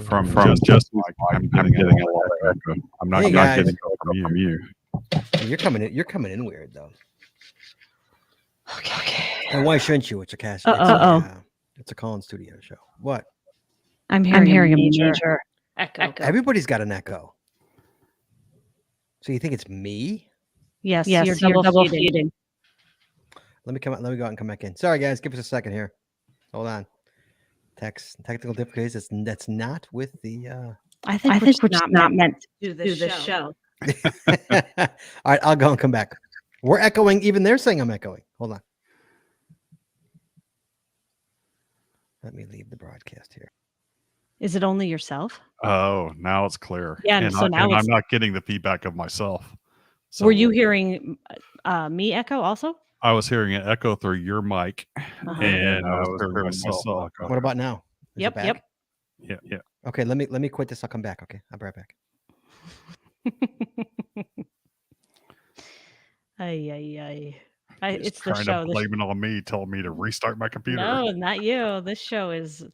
from just I'm getting a lot of echo. I'm not getting echo from you. You're coming in weird though. Okay. And why shouldn't you? It's a cast. It's a Colin Studio show. What? I'm hearing a major echo. Everybody's got an echo. So you think it's me? Yes, you're double feeding. Let me go out and come back in. Sorry guys, give us a second here. Hold on. Technical difficulties. That's not with the I think we're just not meant to do this show. All right, I'll go and come back. We're echoing. Even they're saying I'm echoing. Hold on. Let me leave the broadcast here. Is it only yourself? Oh, now it's clear. Yeah, and so now I'm not getting the feedback of myself. So were you hearing me echo also? I was hearing an echo through your mic, and I was hearing myself. What about now? Is it back? Yep. Yeah. Okay, let me quit this. I'll come back. Okay, I'll be right back. It's the show. Blaming on me, telling me to restart my computer. No, not you. This show is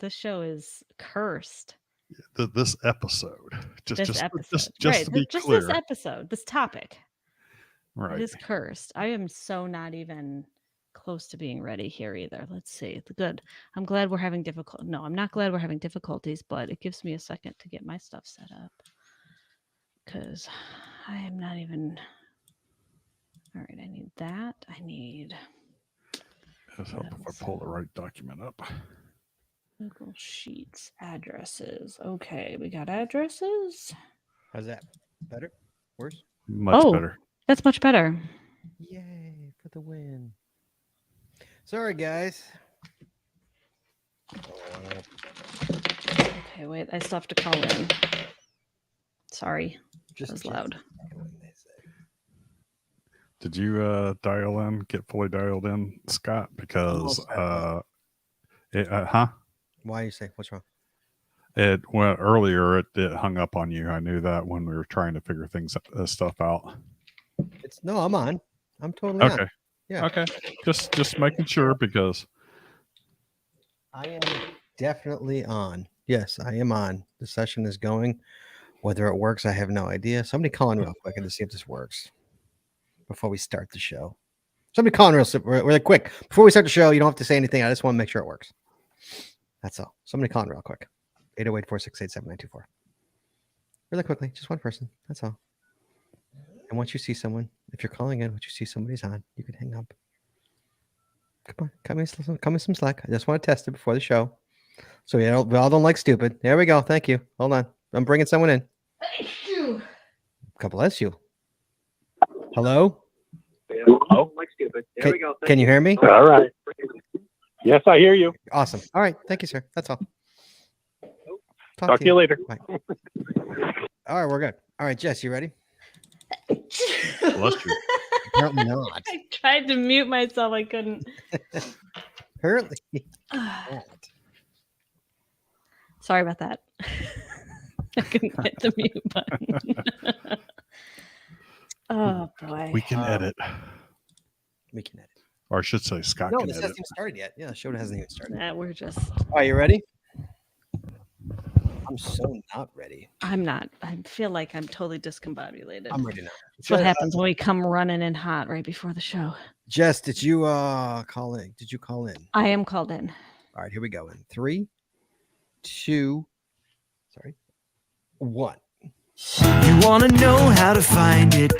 cursed. This episode, just to be just clear, this episode, this topic, right? It is cursed. I am so not even close to being ready here either. Let's see. Good. I'm glad we're having difficulties. No, I'm not glad we're having difficulties, but it gives me a second to get my stuff set up because I am not even. All right, I need that. I need. Let's help if I pull the right document up. Google Sheets addresses. Okay, we got addresses. How's that? Better? Worse? Much better. That's much better. Yay for the win. Sorry, guys. Okay, wait. I still have to call in. Sorry. That was loud. Did you dial in, get fully dialed in, Scott? Because, Why you say? What's wrong? It went earlier. It hung up on you. I knew that when we were trying to figure stuff out. No, I'm on. I'm totally okay. On. Yeah. Okay. Just making sure because I am definitely on. Yes, I am on. The session is going. Whether it works, I have no idea. Somebody call in real quick and to see if this works before we start the show. Somebody call in really quick before we start the show. You don't have to say anything. I just want to make sure it works. That's all. Somebody call in real quick. 808-468-7924. Really quickly, just one person. That's all. And once you see someone, if you're calling in, once you see somebody's on, you can hang up. Come on, cut me some slack. I just want to test it before the show. So we all don't like stupid. There we go. Thank you. Hold on. I'm bringing someone in. Thank you. God bless you. Hello? Oh, like stupid. There we go. Can you hear me? All right. Yes, I hear you. Awesome. All right. Thank you, sir. That's all. Talk to you later. Bye. All right, we're good. All right, Jess, you ready? Bless you. Apparently not. I tried to mute myself. I couldn't. Apparently. Sorry about that. I couldn't hit the mute button. Oh boy. We can edit. We can edit. Or I should say Scott No, can this edit. hasn't even started yet. Yeah, the show hasn't even started. Nah, we're just. All right, you ready? I'm so not ready. I'm not. I feel like I'm totally discombobulated. I'm ready now. That's what happens when we come running in hot right before the show. Jess, did you call in? Did you call in? I am called in. All right, here we go. In 3, 2, 1. You want to know how to find it.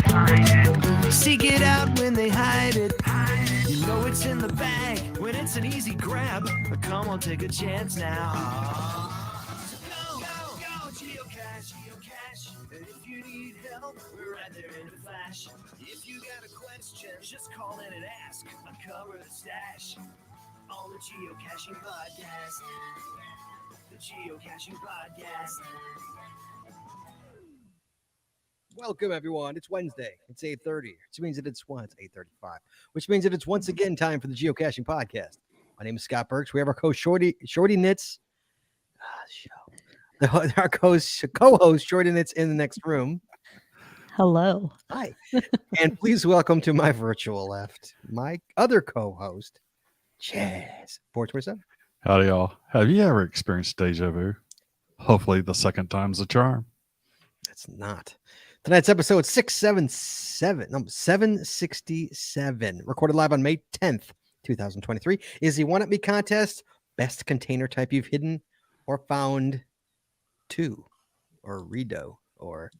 Seek it out when they hide it. You know it's in the bag when it's an easy grab. But come on, take a chance now. Go, geocache. If you need help, we're right there in a flash. If you got a question, just call in and ask. Uncover the stash on the Geocaching Podcast. The Geocaching Podcast. Welcome, everyone. It's Wednesday. It's 8:30. Which means that it's 8:35. Which means that it's once again time for the Geocaching Podcast. My name is Scott Burks. We have our co-host Shorty Knits show. Our co-host Shorty Knits in the next room. Hello. Hi. And please welcome to my virtual left, my other co-host, Chaz 427. Howdy, y'all. Have you ever experienced deja vu? Hopefully, the second time's a charm. It's not. Tonight's episode 767, recorded live on May 10th, 2023, is the One Up Me contest. Best container type you've hidden or found to, or redo, or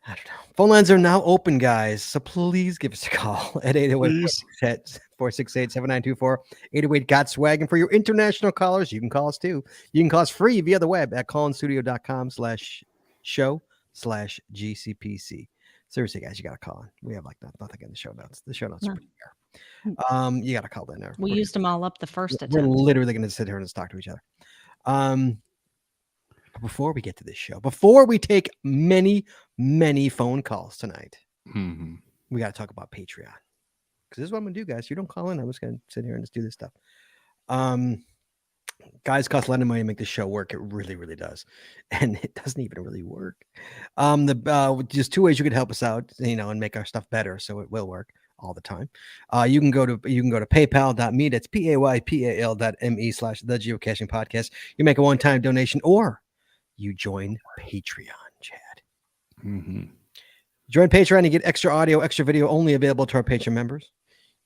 I don't know. Phone lines are now open, guys. So please give us a call at 808-468-7924. 808-GOT-SWAG. And for your international callers, you can call us too. You can call us free via the web at callinstudio.com/show/GCPC. Seriously, guys, you got to call in. We have like nothing in the show notes. The show notes are pretty bare. You got to call in there. We used them all up the first attempt. We're literally going to sit here and just talk to each other. But before we get to this show, before we take many phone calls tonight, we got to talk about Patreon. Because this is what I'm going to do, guys. You don't call in. I'm just going to sit here and just do this stuff. Guys, cost a lot of money to make this show work. It really, really does. And it doesn't even really work. There's two ways you could help us out, and make our stuff better so it will work all the time. You can go to paypal.me. That's paypal.me/the geocaching podcast. You make a one-time donation, or you join Patreon, Chad. Join Patreon, you get extra audio, extra video, only available to our Patreon members.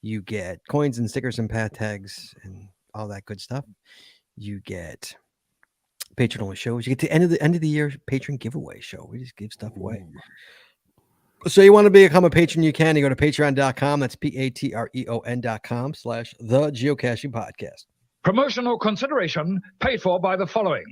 You get coins and stickers and pat tags and all that good stuff. You get patron only shows. You get the end of the year patron giveaway show. We just give stuff away. So you want to become a patron, you can. You go to patreon.com. That's patreon.com/the geocaching podcast. Promotional consideration paid for by the following.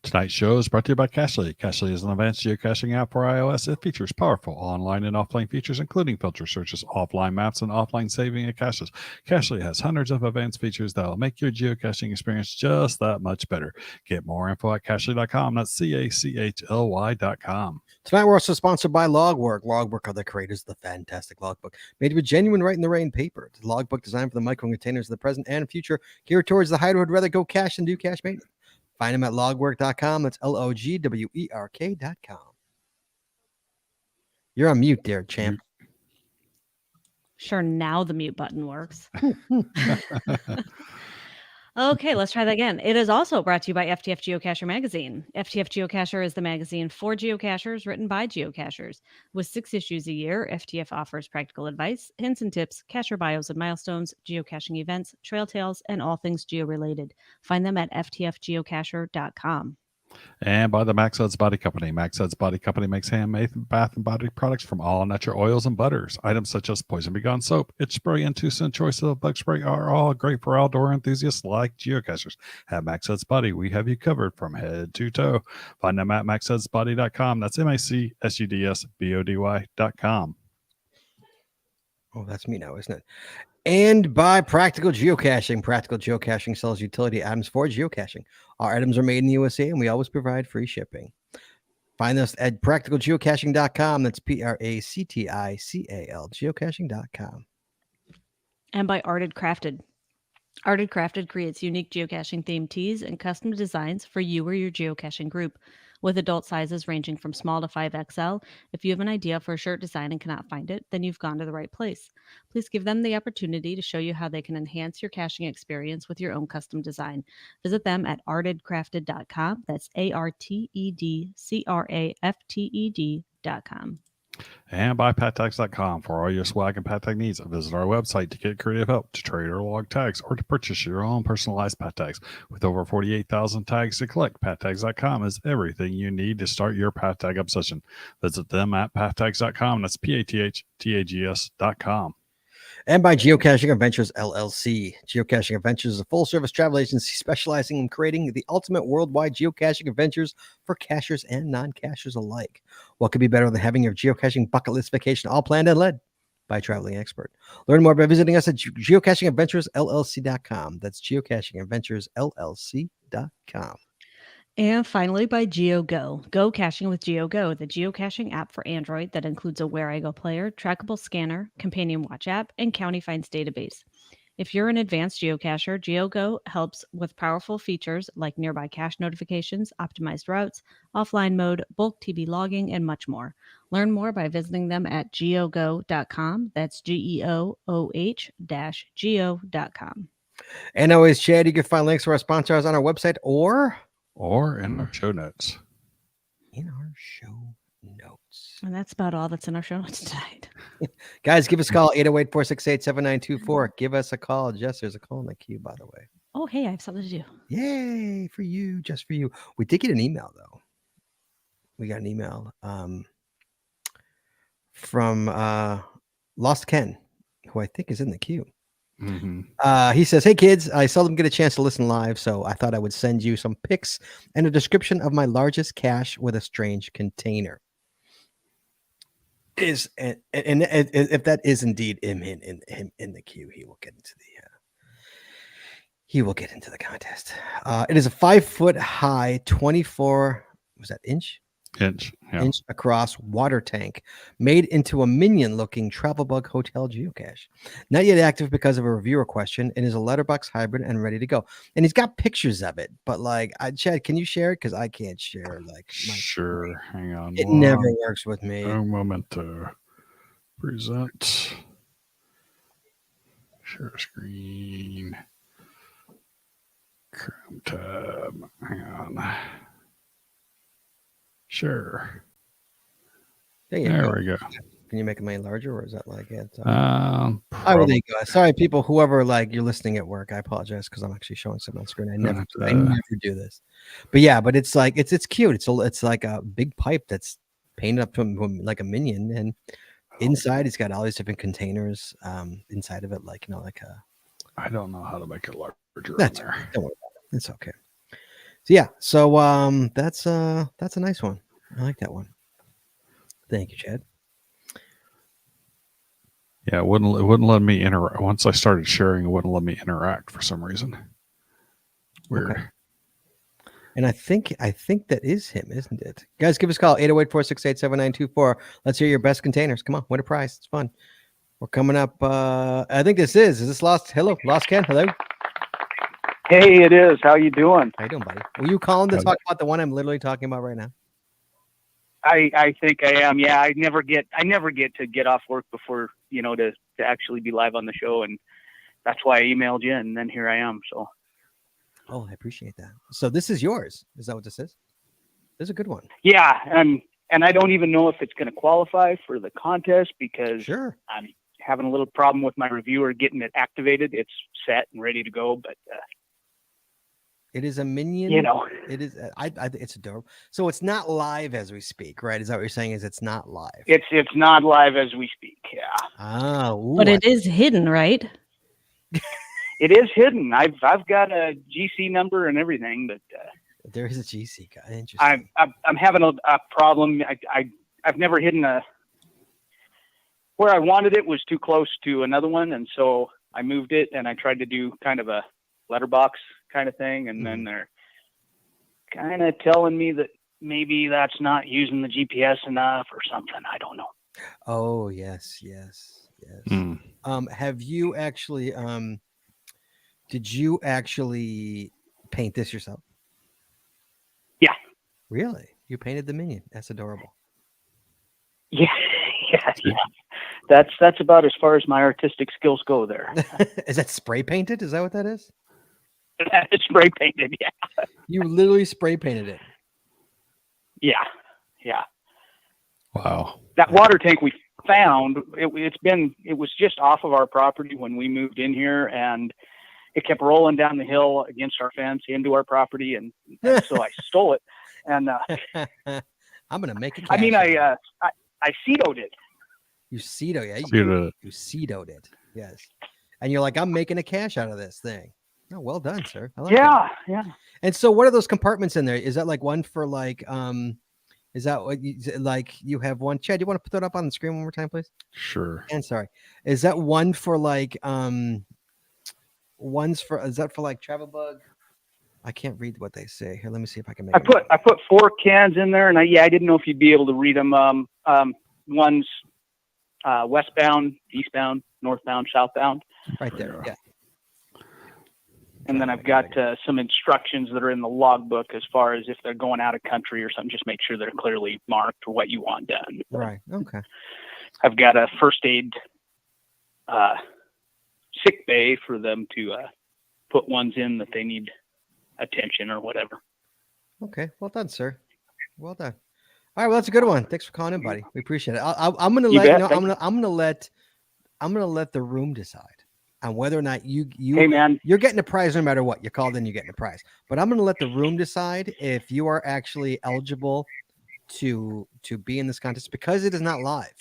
Tonight's show is brought to you by Cachly. Cachly is an advanced geocaching app for iOS. It features powerful online and offline features, including filter searches, offline maps, and offline saving of caches. Cachly has hundreds of advanced features that will make your geocaching experience just that much better. Get more info at cachly.com. That's CACHLY.com. Tonight, we're also sponsored by Logwork. Logwork are the creators of the fantastic logbook, made with genuine Write in the Rain paper. The logbook designed for the micro containers of the present and future, geared towards the hider who would rather go cache than do cache maintenance. Find them at logwork.com. That's LOGWERK.com. You're on mute there, champ. Sure, now the mute button works. Okay, let's try that again. It is also brought to you by FTF Geocacher Magazine. FTF Geocacher is the magazine for geocachers written by geocachers. With 6 issues a year, FTF offers practical advice, hints and tips, cacher bios and milestones, geocaching events, trail tales, and all things geo-related. Find them at ftfgeocacher.com. And by the Max Suds Body Company. Max Suds Body Company makes handmade bath and body products from all natural oils and butters. Items such as Poison Bee Gone soap, itch spray, and 2-cent choice of bug spray are all great for outdoor enthusiasts like geocachers. At Max Suds Body, we have you covered from head to toe. Find them at maxsudsbody.com. That's MACSUDSBODY.com. Oh, that's me now, isn't it? And by Practical Geocaching. Practical Geocaching sells utility items for geocaching. Our items are made in the USA, and we always provide free shipping. Find us at practicalgeocaching.com. That's PRACTICAL, geocaching.com. And by Arted Crafted. Arted Crafted creates unique geocaching themed tees and custom designs for you or your geocaching group. With adult sizes ranging from small to 5XL, if you have an idea for a shirt design and cannot find it, then you've gone to the right place. Please give them the opportunity to show you how they can enhance your caching experience with your own custom design. Visit them at artedcrafted.com. That's ARTEDCRAFTED.com. And by pattags.com for all your swag and pat tag needs. Visit our website to get creative help, to trade or log tags, or to purchase your own personalized pat tags. With over 48,000 tags to collect, pattags.com is everything you need to start your pat tag obsession. Visit them at pattags.com. That's PATHTAGS.com. And by Geocaching Adventures LLC. Geocaching Adventures is a full-service travel agency specializing in creating the ultimate worldwide geocaching adventures for cachers and non-cachers alike. What could be better than having your geocaching bucket list vacation all planned and led by a traveling expert? Learn more by visiting us at geocachingadventuresllc.com. That's geocachingadventuresllc.com. And finally, by GeoGo. Go caching with GeoGo, the geocaching app for Android that includes a Where I Go player, trackable scanner, companion watch app, and county finds database. If you're an advanced geocacher, GeoGo helps with powerful features like nearby cache notifications, optimized routes, offline mode, bulk TV logging, and much more. Learn more by visiting them at geogo.com. That's GEOOH-geo.com. And always, Chad, you can find links to our sponsors on our website or in our show notes. in our show notes. And that's about all that's in our show notes tonight. Guys, give us a call, 808-468-7924. Give us a call. Jess, there's a call in the queue, by the way. Oh, hey, I have something to do. Yay, for you, just for you. We did get an email, though. We got an email from Lost Ken, who I think is in the queue. Mm-hmm. He says, "Hey kids, I seldom get a chance to listen live, so I thought I would send you some pics and a description of my largest cache with a strange container." If that is indeed him in the queue, he will get into the contest. It is a 5 foot high, 24 inch across water tank made into a minion-looking travel bug hotel geocache. Not yet active because of a reviewer question, and is a letterbox hybrid and ready to go. And he's got pictures of it, but like, Chad, can you share it? Because I can't share. Sure. Hang on. It never works with me. Un moment to present. Share screen. Chrome tab. Hang on. Sure. There we go. Can you make it any larger, or is that like it? Probably. There you go. Sorry, people. Whoever you're listening at work, I apologize because I'm actually showing something on screen. I never do this. But yeah, but it's like it's cute. It's like a big pipe that's painted up to him like a minion, and inside it's got all these different containers inside of it, I don't know how to make it larger. That's don't worry about it. It's okay. So yeah, that's a nice one. I like that one. Thank you, Chad. Yeah, it wouldn't let me interact. Once I started sharing, it wouldn't let me interact for some reason. Weird. Okay. And I think that is him, isn't it? Guys, give us a call, 808-468-7924. Let's hear your best containers. Come on, win a prize. It's fun. We're coming up. I think is this Lost? Hello, Lost Ken. Hello. Hey, it is. How you doing? How you doing, buddy? Were you calling to talk about the one I'm literally talking about right now? I think I am. Yeah, I never get to get off work before, to actually be live on the show, and that's why I emailed you, and then here I am. So. Oh, I appreciate that. So this is yours. Is that what this is? This is a good one. Yeah, and I don't even know if it's going to qualify for the contest because sure. I'm having a little problem with my reviewer getting it activated. It's set and ready to go, but it is a minion. It is. I it's adorable. So it's not live as we speak, right? Is that what you're saying? Is it's not live? It's not live as we speak. Yeah. But it is hidden, right? It is hidden. I've got a GC number and everything, but there is a GC guy. Interesting. I'm having a problem. I've never hidden where I wanted it was too close to another one, and so I moved it and I tried to do kind of a letterbox kind of thing, and then they're kind of telling me that maybe that's not using the GPS enough or something. I don't know. Oh yes. Have you actually did you actually paint this yourself? Yeah. Really? You painted the minion? That's adorable. Yeah. That's about as far as my artistic skills go there. Is that spray painted? Is that what that is? It's spray painted, yeah. You literally spray painted it. Yeah. Wow. That water tank we found, it was just off of our property when we moved in here, and it kept rolling down the hill against our fence into our property, and so I stole it. And I'm gonna make it. I mean, I CETO'd it. You CETO, yeah. You CETO'd it, yes. And you're like, I'm making a cache out of this thing. Oh, well done, sir. I like that. Yeah. And so, what are those compartments in there? Is that like one for Is that what you have one? Chad, you want to put that up on the screen one more time, please? Sure. And sorry, is that one for is that for travel bug? I can't read what they say here. Let me see if I can make. I put 4 cans in there, and I didn't know if you'd be able to read them. One's westbound, eastbound, northbound, southbound. Right there. Yeah. And then I've got some instructions that are in the logbook as far as if they're going out of country or something. Just make sure they're clearly marked for what you want done. Right. Okay. I've got a first aid sick bay for them to put ones in that they need attention or whatever. Okay, well done, sir. Well done. All right, well that's a good one. Thanks for calling in, buddy. We appreciate it. I'm gonna You let bet. no, Thank I'm gonna let the room decide on whether or not Hey, man. you're getting a prize no matter what. You called in, you're getting a prize. But I'm gonna let the room decide if you are actually eligible to be in this contest because it is not live.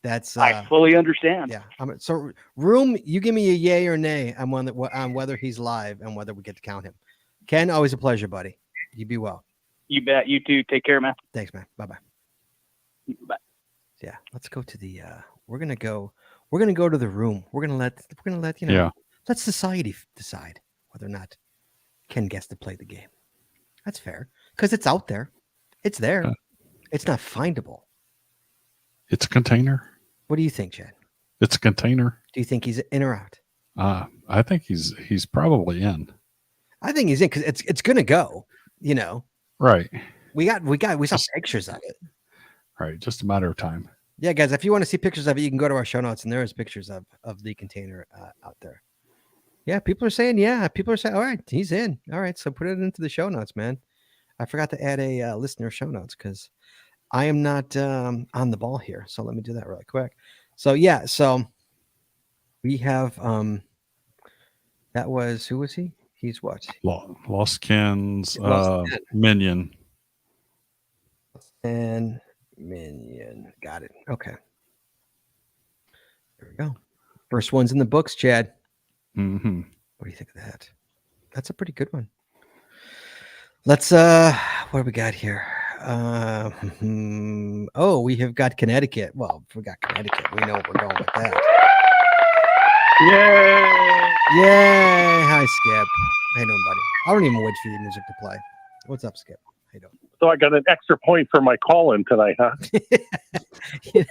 That's I fully understand. yeah. So room, you give me a yay or nay on whether he's live and whether we get to count him. Ken, always a pleasure, buddy. You be well. You bet. You too. Take care, man. Thanks, man. Bye bye. Bye. Yeah, let's go to the we're gonna go to the room. We're gonna let Yeah. let society decide whether or not Ken gets to play the game. That's fair. Because it's out there. It's there. Yeah. It's not findable. It's a container. What do you think, Chad? It's a container. Do you think he's in or out? I think he's probably in. I think he's in because it's gonna go, you know. Right. We saw pictures of it. Right. Just a matter of time. Yeah, guys, if you want to see pictures of it, you can go to our show notes and there is pictures of the container out there. Yeah, people are saying, all right, he's in. All right, so put it into the show notes, man. I forgot to add a listener show notes because I am not on the ball here. So let me do that really quick. So yeah, so we have that was, who was he? He's what? Lost Ken's Lost Ken. minion. And minion. Got it. Okay. There we go. First one's in the books, Chad. Mm-hmm. What do you think of that? That's a pretty good one. Let's what do we got here? Oh, we have got Connecticut. Well, if we got Connecticut, we know we're going with that. Yay! Yay! Hi, Skip. How you doing, buddy? I don't even wait for your music to play. What's up, Skip? How you doing? So I got an extra point for my call-in tonight, huh? You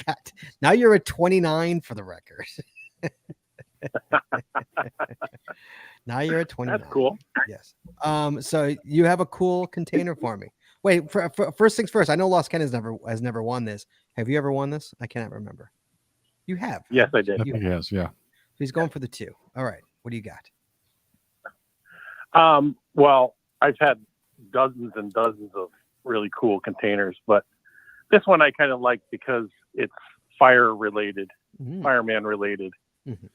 got, now you're at 29 for the record. Now you're at 29. That's cool. Yes. So you have a cool container for me. Wait, for first things first. I know Lost Ken has never won this. Have you ever won this? I cannot remember. You have. Yes, I did. I think he has. Yeah. He's going for the 2. All right. What do you got? Well, I've had dozens and dozens of really cool containers, but this one I kind of like because it's fire related, fireman related. Mm-hmm.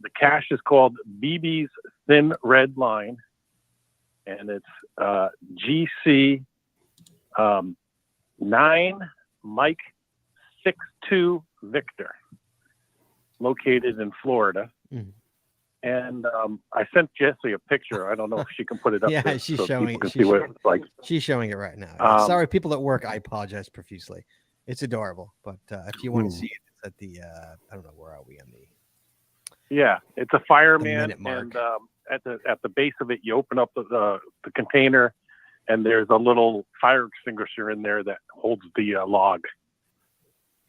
The cache is called BB's Thin Red Line, and it's GC 9 Mike 62 Victor, located in Florida. Mhm. And I sent Jessie a picture. I don't know if she can put it up. Yeah, there she's so showing people it. can see what it's like. She's showing it right now. Sorry, people at work. I apologize profusely. It's adorable, but if you want to see it, it's at the I don't know, where are we on the? Yeah, it's a fireman, minute mark. and at the base of it, you open up the container, and there's a little fire extinguisher in there that holds the log.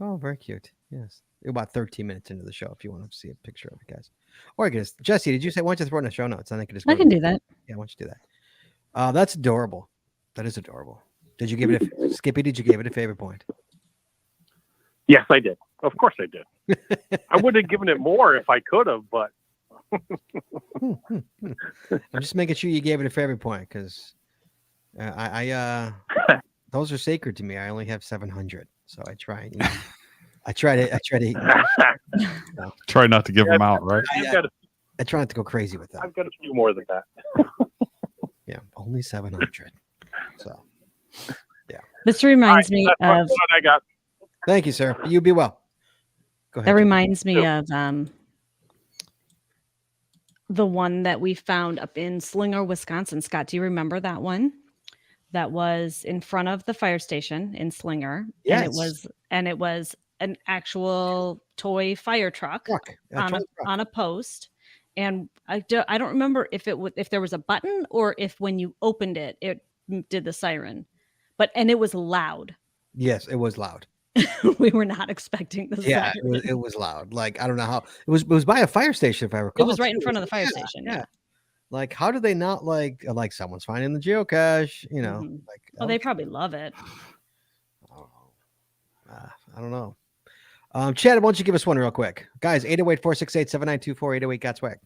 Oh, very cute. Yes. About 13 minutes into the show, if you want to see a picture of it, guys. Or I guess, Jesse, did you say, why don't you throw in the show notes? And I can just I can do that. Yeah, why don't you do that? That's adorable. That is adorable. Did you give it Skippy, did you give it a favorite point? Yes, I did. Of course I did. I would have given it more if I could have, but I'm just making sure you gave it a favorite point because I those are sacred to me. I only have 700, so I try. I try to. Try not to give them out, right? I try not to go crazy with them. I've got a few more than that. Yeah, only 700. So, yeah. This reminds me That's of. what I got. Thank you, sir. You be well. Go ahead. That reminds me of the one that we found up in Slinger, Wisconsin. Scott, do you remember that one? That was in front of the fire station in Slinger. Yes. And it was an actual toy fire truck on a post. And I don't remember if there was a button or if when you opened it, it did the siren. And it was loud. Yes, it was loud. We were not expecting the Yeah, siren. it was loud. Like, I don't know how it was by a fire station, if I recall. It was right in front of the fire station. Yeah. Like, how do they not like someone's finding the geocache? You know, Mhm. like Oh, they probably love it. I don't know. Chad, why don't you give us one real quick, guys? 808-468-7924, 808 got swag.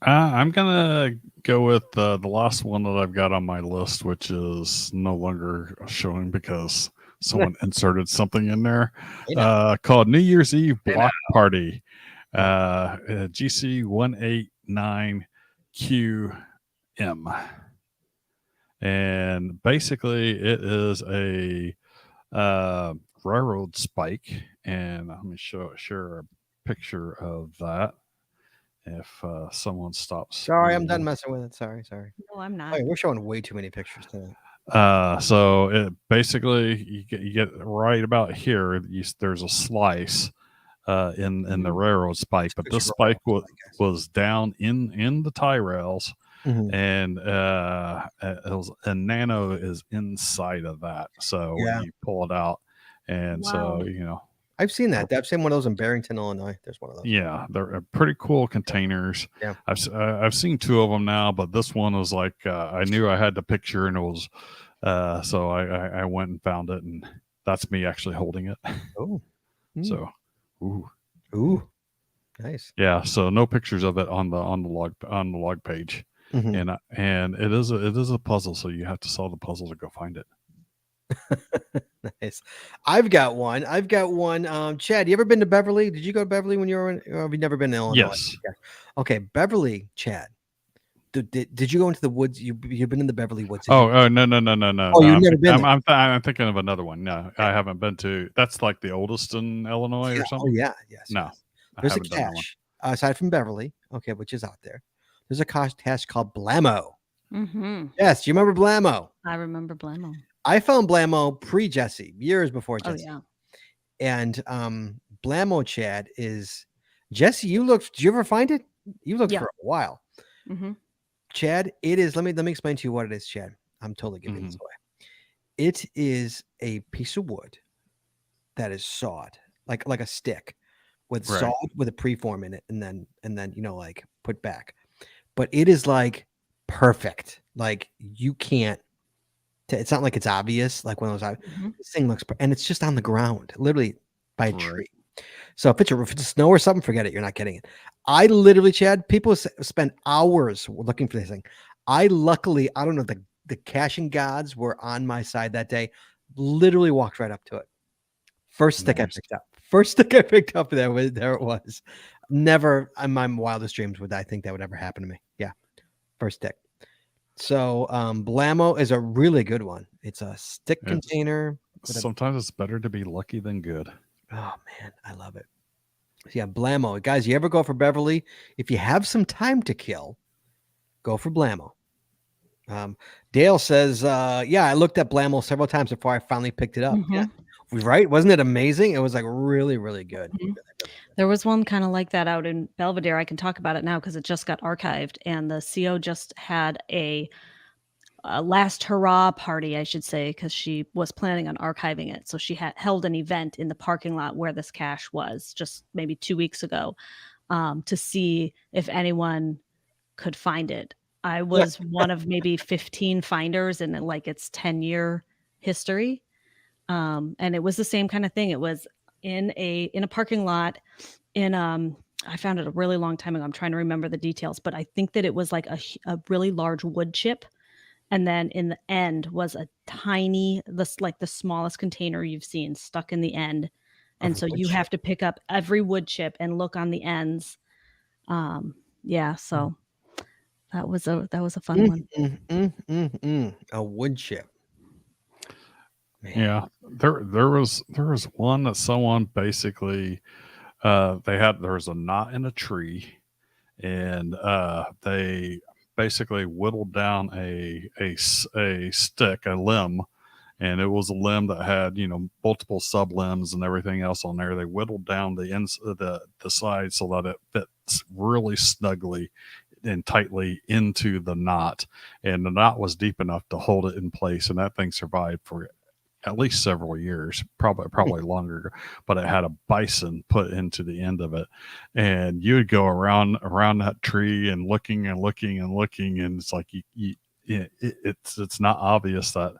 I'm gonna go with the last one that I've got on my list, which is no longer showing because someone inserted something in there Hey, now. called New Year's Eve Block Party, GC189QM, and basically it is a railroad spike, and let me share a picture of that. If someone stops Sorry, I'm done moving. messing with it. Sorry. No, I'm not. Oh, we're showing way too many pictures tonight. So it basically you get right about here. There's a slice in the railroad spike, but this spike was down in the tie rails, and nano is inside of that. So when you pull it out, and so I've seen that. I've seen one of those in Barrington, Illinois. There's one of those. Yeah, they're pretty cool containers. Yeah, I've seen two of them now, but this one was like I knew I had the picture, and it was so I went and found it, and that's me actually holding it. Oh, so ooh, nice. Yeah, so no pictures of it on the log page, and it is a puzzle, so you have to solve the puzzle to go find it. Nice. I've got one. Chad, you ever been to Beverly? Did you go to Beverly when you were in, or have you never been to Illinois? Yes. Okay, Beverly, Chad. Did you go into the woods? You've been in the Beverly Woods? No. Oh, you've never been there. I'm thinking of another one. No, I haven't been to. That's like the oldest in Illinois or something. Oh yeah, yes. No, there's a cache aside from Beverly. Okay, which is out there. There's a cache called Blammo. Mm-hmm. Yes, do you remember Blammo? I remember Blammo. I found Blammo pre-Jesse, years before Jesse. Oh, yeah. And Blammo, Chad, is Jesse. Did you ever find it? You looked for a while. Mm-hmm. Chad, it is. Let me explain to you what it is, Chad. I'm totally giving this away. It is a piece of wood that is sawed like a stick with sawed with a preform in it, and then like put back. But it is like perfect. Like you can't. It's not like it's obvious. Like one of those. This thing looks, and it's just on the ground, literally by a tree. So if it's snow or something, forget it. You're not getting it. I literally, Chad, people spend hours looking for this thing. Luckily, I don't know, the caching gods were on my side that day. Literally walked right up to it. First stick I picked up. There it was. Never in my wildest dreams would I think that would ever happen to me. Yeah. First stick. So Blammo is a really good one. It's a stick container. Sometimes it's better to be lucky than good. Oh man, I love it. Yeah, Blammo. Guys, you ever go for Beverly? If you have some time to kill, go for Blammo. Dale says, yeah, I looked at Blammo several times before I finally picked it up. Yeah. Right? Wasn't it amazing? It was like really, really good. There was one kind of like that out in Belvedere. I can talk about it now because it just got archived, and the CO just had a last hurrah party, I should say, because she was planning on archiving it. So she had held an event in the parking lot where this cache was just maybe 2 weeks ago to see if anyone could find it. I was one of maybe 15 finders in like its 10-year history. And it was the same kind of thing. It was in a parking lot I found it a really long time ago. I'm trying to remember the details, but I think that it was like a really large wood chip. And then in the end was a tiny, like the smallest container you've seen stuck in the end. And so you have to pick up every wood chip and look on the ends. So that was a fun one. A wood chip. Man. Yeah, there was one that someone basically there was a knot in a tree, and they basically whittled down a stick, a limb, and it was a limb that had multiple sub limbs and everything else on there. They whittled down the side so that it fits really snugly and tightly into the knot, and the knot was deep enough to hold it in place, and that thing survived for at least several years, probably longer, but it had a bison put into the end of it, and you would go around that tree and looking, and it's like it's not obvious that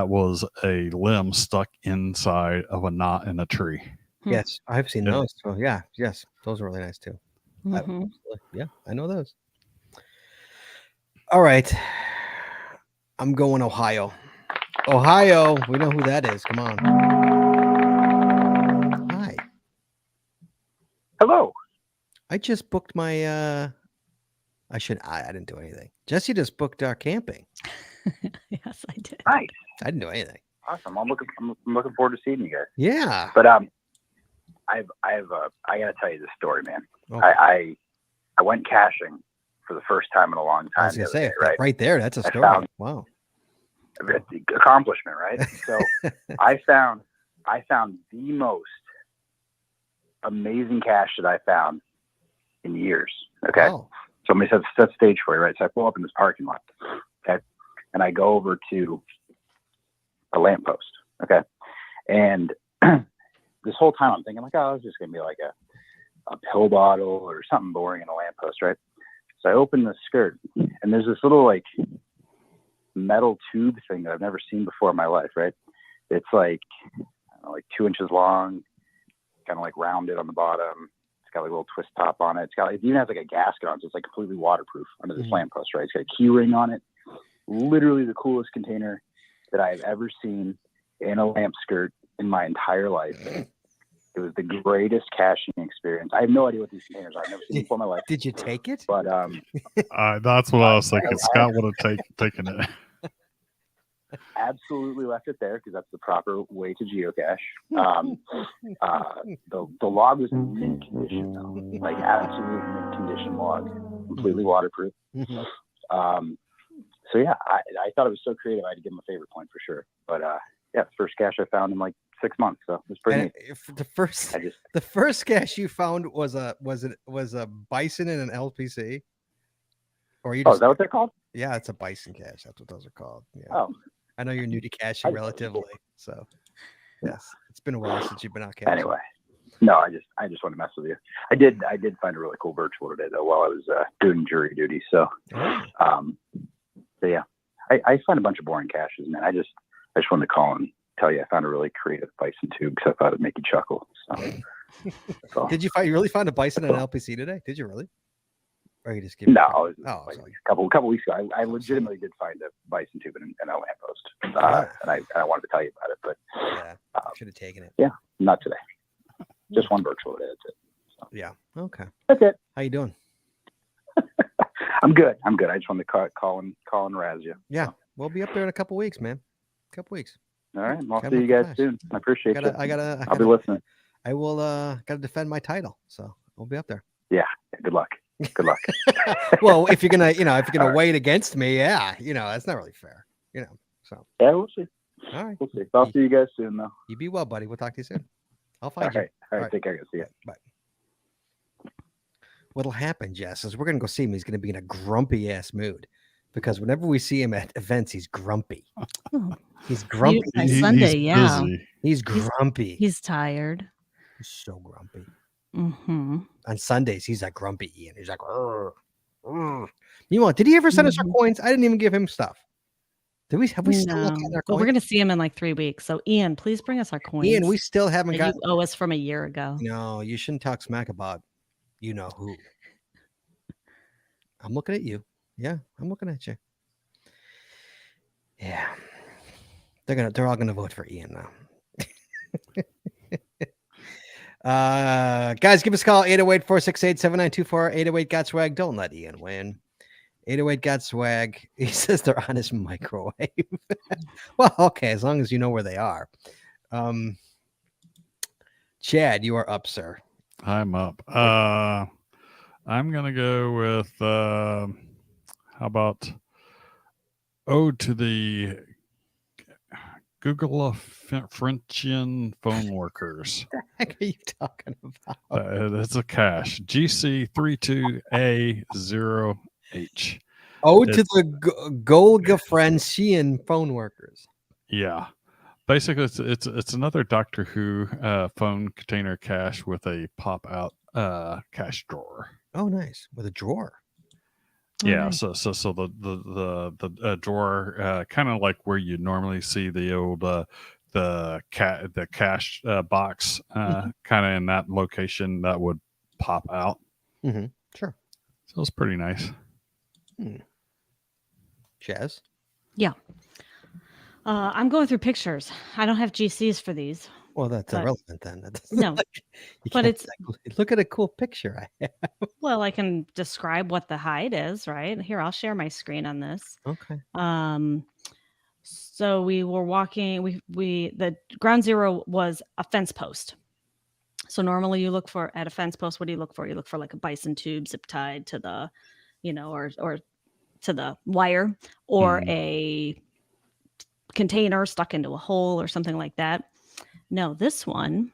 was a limb stuck inside of a knot in a tree. Yes, I've seen those. So yes, those are really nice too. Mm-hmm. I know those. All right. I'm going Ohio. Ohio. We know who that is. Come on. Hi. Hello. I just booked my I didn't do anything. Jesse just booked our camping. Yes, I did. Nice. I didn't do anything. Awesome. I'm looking forward to seeing you guys. Yeah. But I gotta tell you this story, man. Okay. I went cashing for the first time in a long I time. was the gonna other say day, right there. That's a I story. found- Wow. Accomplishment, right? So I found the most amazing cache that I found in years. Okay. Wow. So let me set stage for you, right? So I pull up in this parking lot, okay, and I go over to a lamppost, okay, and this whole time I'm thinking like, oh, it's just gonna be like a pill bottle or something boring in a lamppost, right? So I open the skirt, and there's this little like metal tube thing that I've never seen before in my life, right? It's like, I don't know, like 2 inches long, kind of like rounded on the bottom. It's got like a little twist top on it. It even has like a gasket on it, so it's like completely waterproof under this lamppost, right? It's got a key ring on it. Literally the coolest container that I've ever seen in a lamp skirt in my entire life. It was the greatest caching experience. I have no idea what these containers are. I've never seen them before in my life. Did you take it? But That's what I was thinking. Scott would have taken it. absolutely left it there because that's the proper way to geocache. The log was in mint condition, though, like absolute mint condition log, completely waterproof. So yeah, I thought it was so creative. I had to give him a favorite point for sure. But yeah, first cache I found in like 6 months, so it was pretty neat. The first cache you found was a bison and an LPC, or you? Is that what they're called? Yeah, it's a bison cache. That's what those are called. Yeah. Oh, I know you're new to caching relatively, so yes, it's been a while since you've been out caching. Anyway, no, I just want to mess with you. I did find a really cool virtual today though while I was doing jury duty. So, so yeah, I find a bunch of boring caches, man. I just wanted to call and tell you I found a really creative bison tube because I thought it'd make you chuckle. So, Did you really find a bison and an LPC today? Did you really? Or you just give no, like a couple weeks ago. I legitimately did find a bison tube in a lamppost, and I wanted to tell you about it, but yeah, should have taken it. Yeah, not today. Just one virtual today. That's it. So. Yeah. Okay. That's it. How you doing? I'm good. I just wanted to call and razz you. Yeah, so. We'll be up there in a couple weeks, man. Couple weeks. All right. I'll see you guys soon. I appreciate it. I'll be listening. I will. Gotta defend my title, so we'll be up there. Yeah. Good luck. Good luck. Well, if you're gonna wait against me, yeah, that's not really fair, So yeah, we'll see. All right, we'll see. I'll see you guys soon, though. You be well, buddy. We'll talk to you soon. I'll find you. All right. Take care. See you. Bye. What'll happen, Jess, is we're gonna go see him. He's gonna be in a grumpy ass mood because whenever we see him at events, he's grumpy. He's grumpy. By Sunday, yeah. He's grumpy. He's tired. He's so grumpy. Mm-hmm. On Sundays, he's like grumpy Ian. He's like, "Urgh, urgh." Meanwhile, did he ever send us our coins? I didn't even give him stuff. Have we still not gotten our coins? Well, we're gonna see him in like 3 weeks. So Ian, please bring us our coins. Ian, we still haven't got. You owe us from a year ago. No, you shouldn't talk smack about you know who. I'm looking at you. Yeah, I'm looking at you. Yeah. They're all gonna vote for Ian now. Guys, give us a call 808-468-7924. 808 got swag. Don't let Ian win. 808 got swag. He says they're on his microwave. Well, okay, as long as you know where they are. Chad, you are up, sir. I'm up. I'm gonna go with how about Ode to the Google Frenchian phone workers. What the heck are you talking about? It's a cache. GC32A0H. Ode to the Golga Francian phone workers. Yeah. Basically, it's another Doctor Who phone container cache with a pop-out cache drawer. Oh, nice. With a drawer. Yeah, nice. so the drawer, kind of like where you normally see the old the cache box, kind of in that location that would pop out. Mm-hmm. Sure. So it's pretty nice. Jazz. Yeah. I'm going through pictures. I don't have GCs for these. Well, that's But- irrelevant then. That's No, you but can't it's- look at a cool picture I have. Well, I can describe what the hide is, right? Here, I'll share my screen on this. Okay. So we were walking, the ground zero was a fence post. So normally you look for at a fence post, what do you look for? You look for like a bison tube zip tied to the, or to the wire, or a container stuck into a hole or something like that. No, this one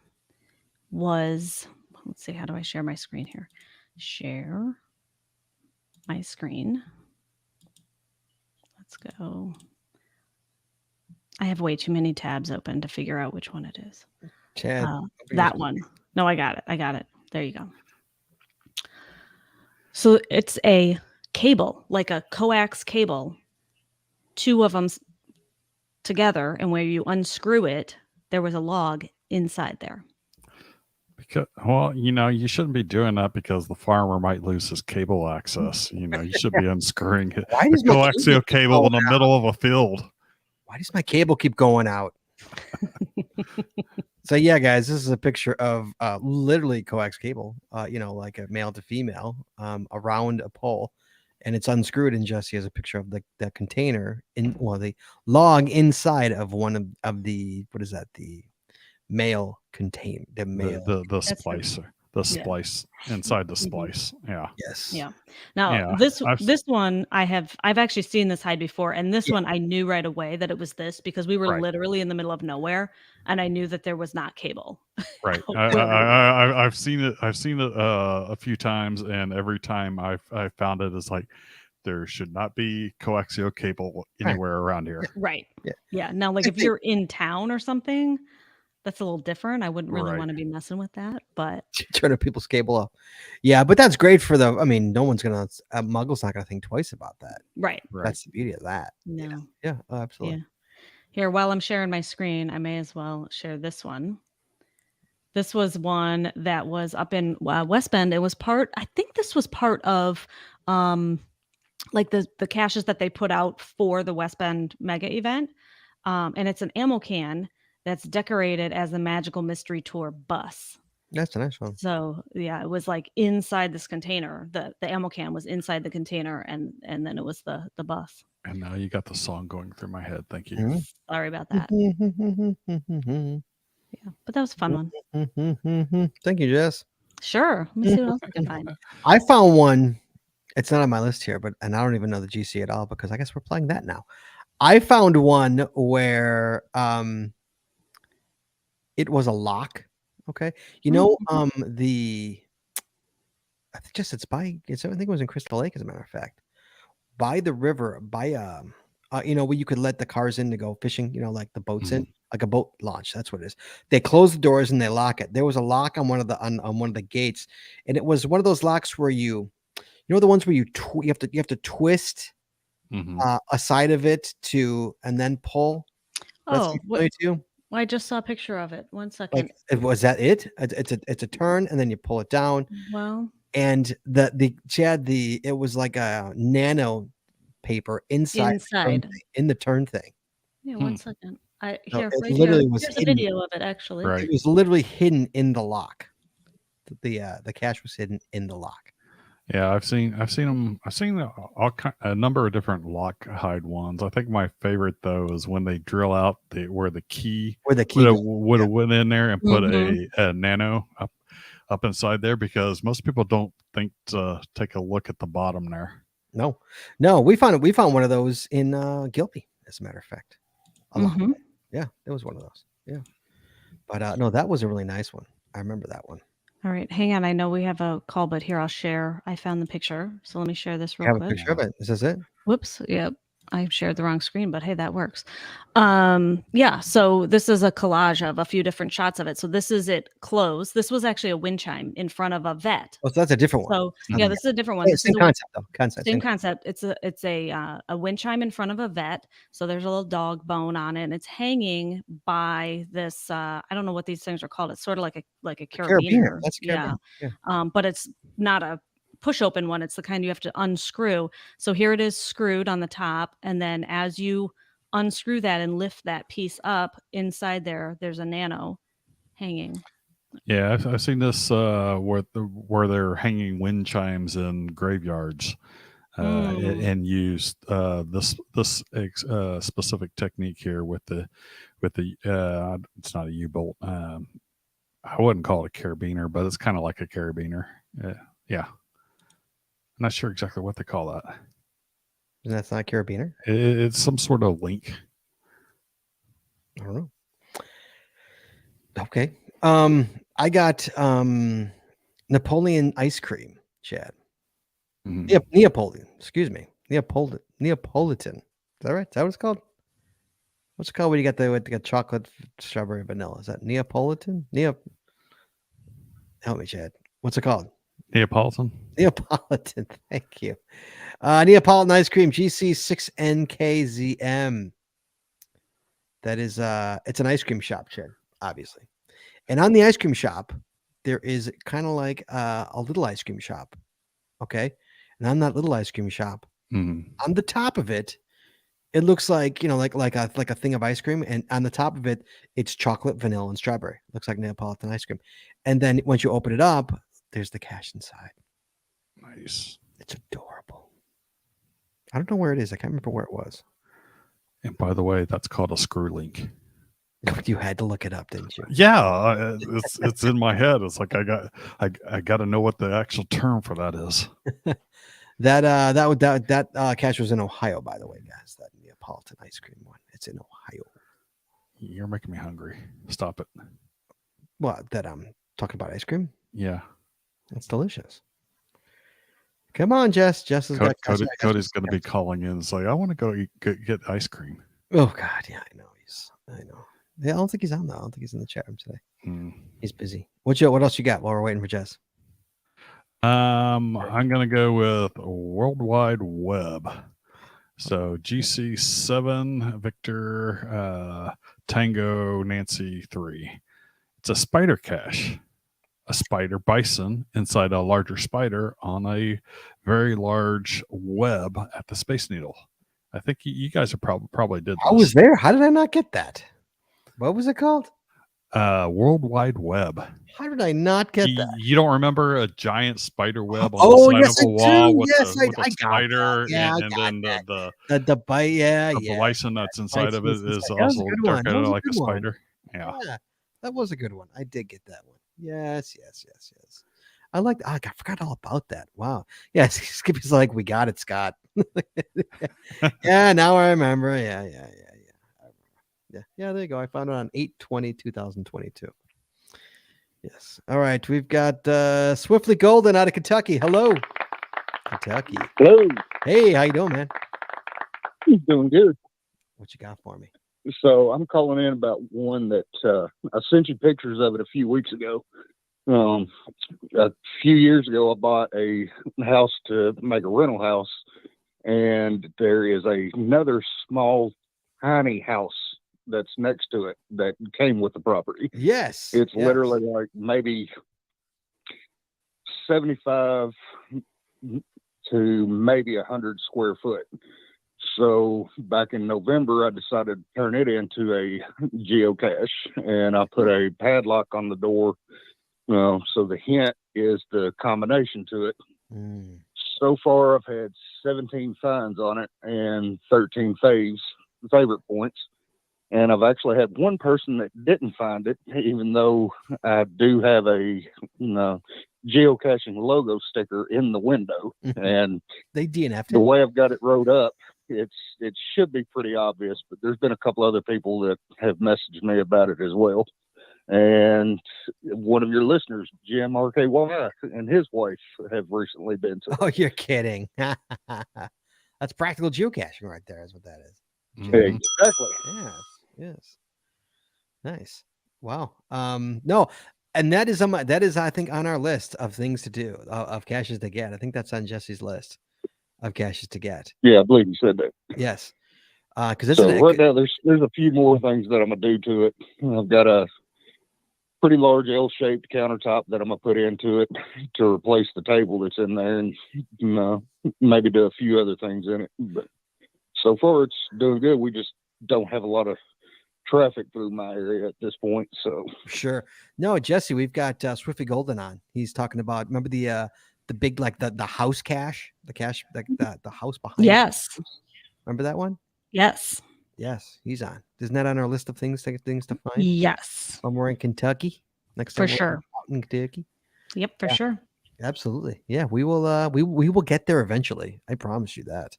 was, let's see, how do I share my screen here? Share my screen. Let's go. I have way too many tabs open to figure out which one it is. Chad. That one. No, I got it. There you go. So it's a cable, like a coax cable, two of them together, and where you unscrew it, there was a log inside there. Because, well, you shouldn't be doing that because the farmer might lose his cable access. You should be unscrewing it. Why does A my coaxial cable in the middle of a field. Why does my cable keep going out? So yeah, guys, this is a picture of literally coax cable, like a male to female, around a pole, and it's unscrewed. And Jesse has a picture of the container the log inside of one of the, what is that? The male contain the male The That's the- splicer. The splice inside the Mhm. splice. Yeah. yes. Yeah. Now Yeah, this I've- this one I've actually seen this hide before, and this one I knew right away that it was this because we were Right. literally in the middle of nowhere, and I knew that there was not cable. Right. Where I've seen it. I've seen it a few times, and every time I've found it, it's like there should not be coaxial cable anywhere around here. Right. Yeah. Yeah. Now, like Same if you're in town or something, that's a little different. I wouldn't really Right. want to be messing with that, but Turning people's cable off. Yeah, but that's great for the. I mean, no one's gonna. Muggle's not gonna think twice about that. right. Right. That's the beauty of that. No. Yeah, oh, absolutely. Yeah. Here, while I'm sharing my screen, I may as well share this one. This was one that was up in West Bend. It was I think this was part of like the caches that they put out for the West Bend mega event. And it's an ammo can that's decorated as the Magical Mystery Tour bus. That's a nice one. So yeah, it was like inside this container. The ammo can was inside the container, and then it was the bus. And now you got the song going through my head. Thank you. Mhm. Sorry about that. Yeah, but that was a fun one. Thank you, Jess. Sure. Let me see what else I can find. I found one. It's not on my list here, and I don't even know the GC at all because I guess we're playing that now. I found one where it was a lock. Okay, you know I think just I think it was in Crystal Lake, as a matter of fact, by the river, by where you could let the cars in to go fishing, like the boats in, like a boat launch. That's what it is. They close the doors and they lock it. There was a lock on one of the on one of the gates, and it was one of those locks where the ones where you have to twist a side of it and then pull. Oh, to you? well, I just saw a picture of it. 1 second. Was that it? It's a turn and then you pull it down. Well, And it was like a nano paper inside in the turn thing. yeah, 1 second. No, Here, it right literally here. was Here's a hidden. video of it actually. Right. It was literally hidden in the lock. The cache was hidden in the lock. Yeah, I've seen them. I've seen a number of different lock hide ones. I think my favorite though is when they drill out where the key Where the key would have went in there and put a nano up inside there, because most people don't think to take a look at the bottom there. No, we found one of those in Gilby, as a matter of fact. A lock. Yeah, it was one of those. Yeah, but no, that was a really nice one. I remember that one. All right, hang on. I know we have a call, but here I'll share. I found the picture, so let me share this real I have quick. a picture of it. Is this it? Whoops. Yep. I shared the wrong screen, but hey, that works. Yeah. So this is a collage of a few different shots of it. So this is it closed. This was actually a wind chime in front of a vet. Oh, so that's a different one. So yeah, this is a different one. This Same is concept though. same concept. It's a wind chime in front of a vet. So there's a little dog bone on it, and it's hanging by this. I don't know what these things are called. It's sort of like a carabiner. That's a carabiner. Yeah. But it's not a push open one. It's the kind you have to unscrew. So here it is screwed on the top. And then as you unscrew that and lift that piece up inside there's a nano hanging. Yeah, I've seen this where they're hanging wind chimes in graveyards, and used this specific technique here with the it's not a U-bolt. I wouldn't call it a carabiner, but it's kind of like a carabiner. Yeah, I'm not sure exactly what they call that. That's not a carabiner. It's some sort of link. I don't know. Okay. I got Napoleon ice cream, Chad. Neapolitan. Excuse me. Neapolitan. Is that right? Is that what it's called? What's it called when you got chocolate, strawberry, vanilla? Is that Neapolitan? Help me, Chad. What's it called? Neapolitan. Neapolitan. Thank you. Neapolitan ice cream, GC6NKZM. That is it's an ice cream shop, Chad, obviously. And on the ice cream shop, there is kind of like a little ice cream shop. Okay. And on that little ice cream shop, on the top of it, it looks like, like a thing of ice cream. And on the top of it, it's chocolate, vanilla, and strawberry. Looks like Neapolitan ice cream. And then once you open it up, there's the cash inside. Nice. It's adorable. I don't know where it is. I can't remember where it was. And by the way, that's called a screw link. You had to look it up, didn't you? Yeah, it's in my head. It's like I got to know what the actual term for that is. that cash was in Ohio, by the way, guys. That Neapolitan ice cream one. It's in Ohio. You're making me hungry. Stop it. What? That I'm talking about ice cream? Yeah, it's delicious. Come on, Jess. Jess has got Cody's going to be calling in and say, "I want to go get ice cream." Oh God, yeah, I know. I know. Yeah, I don't think he's on though. I don't think he's in the chat room today. He's busy. What else you got while we're waiting for Jess? I'm gonna go with World Wide Web. So GC7 Victor Tango Nancy 3. It's a spider cache, a spider bison inside a larger spider on a very large web at the Space Needle. I think you guys are probably did this. I was there. How did I not get that? What was it called? World Wide Web. How did I not get that? You don't remember a giant spider web on the side of a wall with a spider, and then the bite, the bison that's inside of it is also dark like a spider. Yeah, that was a good one. I did get that one. Yes. I forgot all about that. Wow. Yeah, Skippy's like, we got it, Scott. Yeah, now I remember. Yeah. There you go. I found it on 8/20/2022. Yes. All right. We've got Swiftly Golden out of Kentucky. Hello, Kentucky. Hello. Hey, how you doing, man? Doing good. What you got for me? So I'm calling in about one that I sent you pictures of it a few weeks ago. A few years ago, I bought a house to make a rental house, and there is another small, tiny house that's next to it that came with the property. Yes. It's literally like maybe 75 to maybe 100 square foot. So back in November, I decided to turn it into a geocache, and I put a padlock on the door. So the hint is the combination to it. So far, I've had 17 finds on it and 13 favorite points. And I've actually had one person that didn't find it, even though I do have a geocaching logo sticker in the window. And they DNF'd the way I've got it wrote up, it should be pretty obvious, but there's been a couple other people that have messaged me about it as well. And one of your listeners, Jim RKY, and his wife have recently been to. Oh, you're kidding. That's practical geocaching right there, is what that is. Exactly. Yes. Nice. Wow. No, and that is I think on our list of things to do, of caches to get. I think that's on Jesse's list of caches to get. Yeah, I believe you said that. Yes. Because right now there's a few more things that I'm gonna do to it. I've got a pretty large L-shaped countertop that I'm gonna put into it to replace the table that's in there, and maybe do a few other things in it. But so far, it's doing good. We just don't have a lot of traffic through my area at this point. So Sure. No, Jesse, we've got Swiftly Golden on. He's talking about, remember the big, like the house cache, the cache, like the house behind. Yes. The house? Remember that one? Yes. Yes, he's on. Isn't that on our list of things to find? Yes. When we're in Kentucky next For time. sure. Out in Kentucky. Yep, for sure. Absolutely. Yeah, we will. We will get there eventually. I promise you that.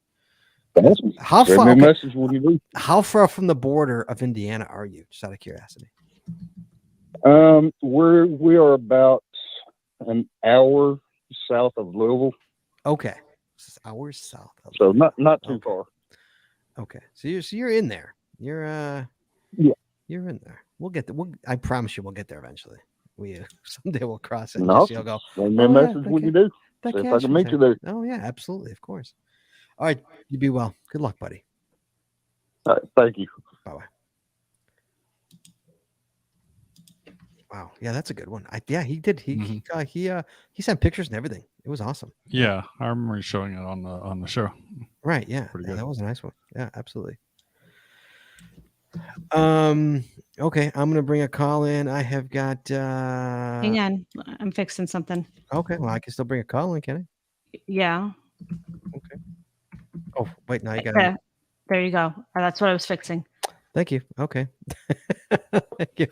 awesome. How Send far? me a Okay, message when you do. how far from the border of Indiana are you? Just out of curiosity. We are about an hour south of Louisville, Okay, this is hours south. Of so not too Okay. far. Okay, so you're in there. You're Yeah. You're in there. We'll get there. I promise you, we'll get there eventually. We someday we'll cross it. No, Jesse will go. send me a "Oh, yeah, message when okay. you do. That See if I cache can was meet you there. Oh yeah, absolutely, of course. All right, you be well. Good luck, buddy. All right, thank you. Bye bye. Wow, yeah, that's a good one. Yeah, he did. He sent pictures and everything. It was awesome. Yeah, I remember showing it on the show. Right. Yeah. Pretty Yeah, good. that was a nice one. Yeah, absolutely. Okay, I'm gonna bring a call in. I have got Hang on. I'm fixing something. okay, well I can still bring a call in, can Yeah. I? Okay. Oh, wait, now you got Yeah. There you go. That's what I was fixing. Thank you. Okay. Thank you.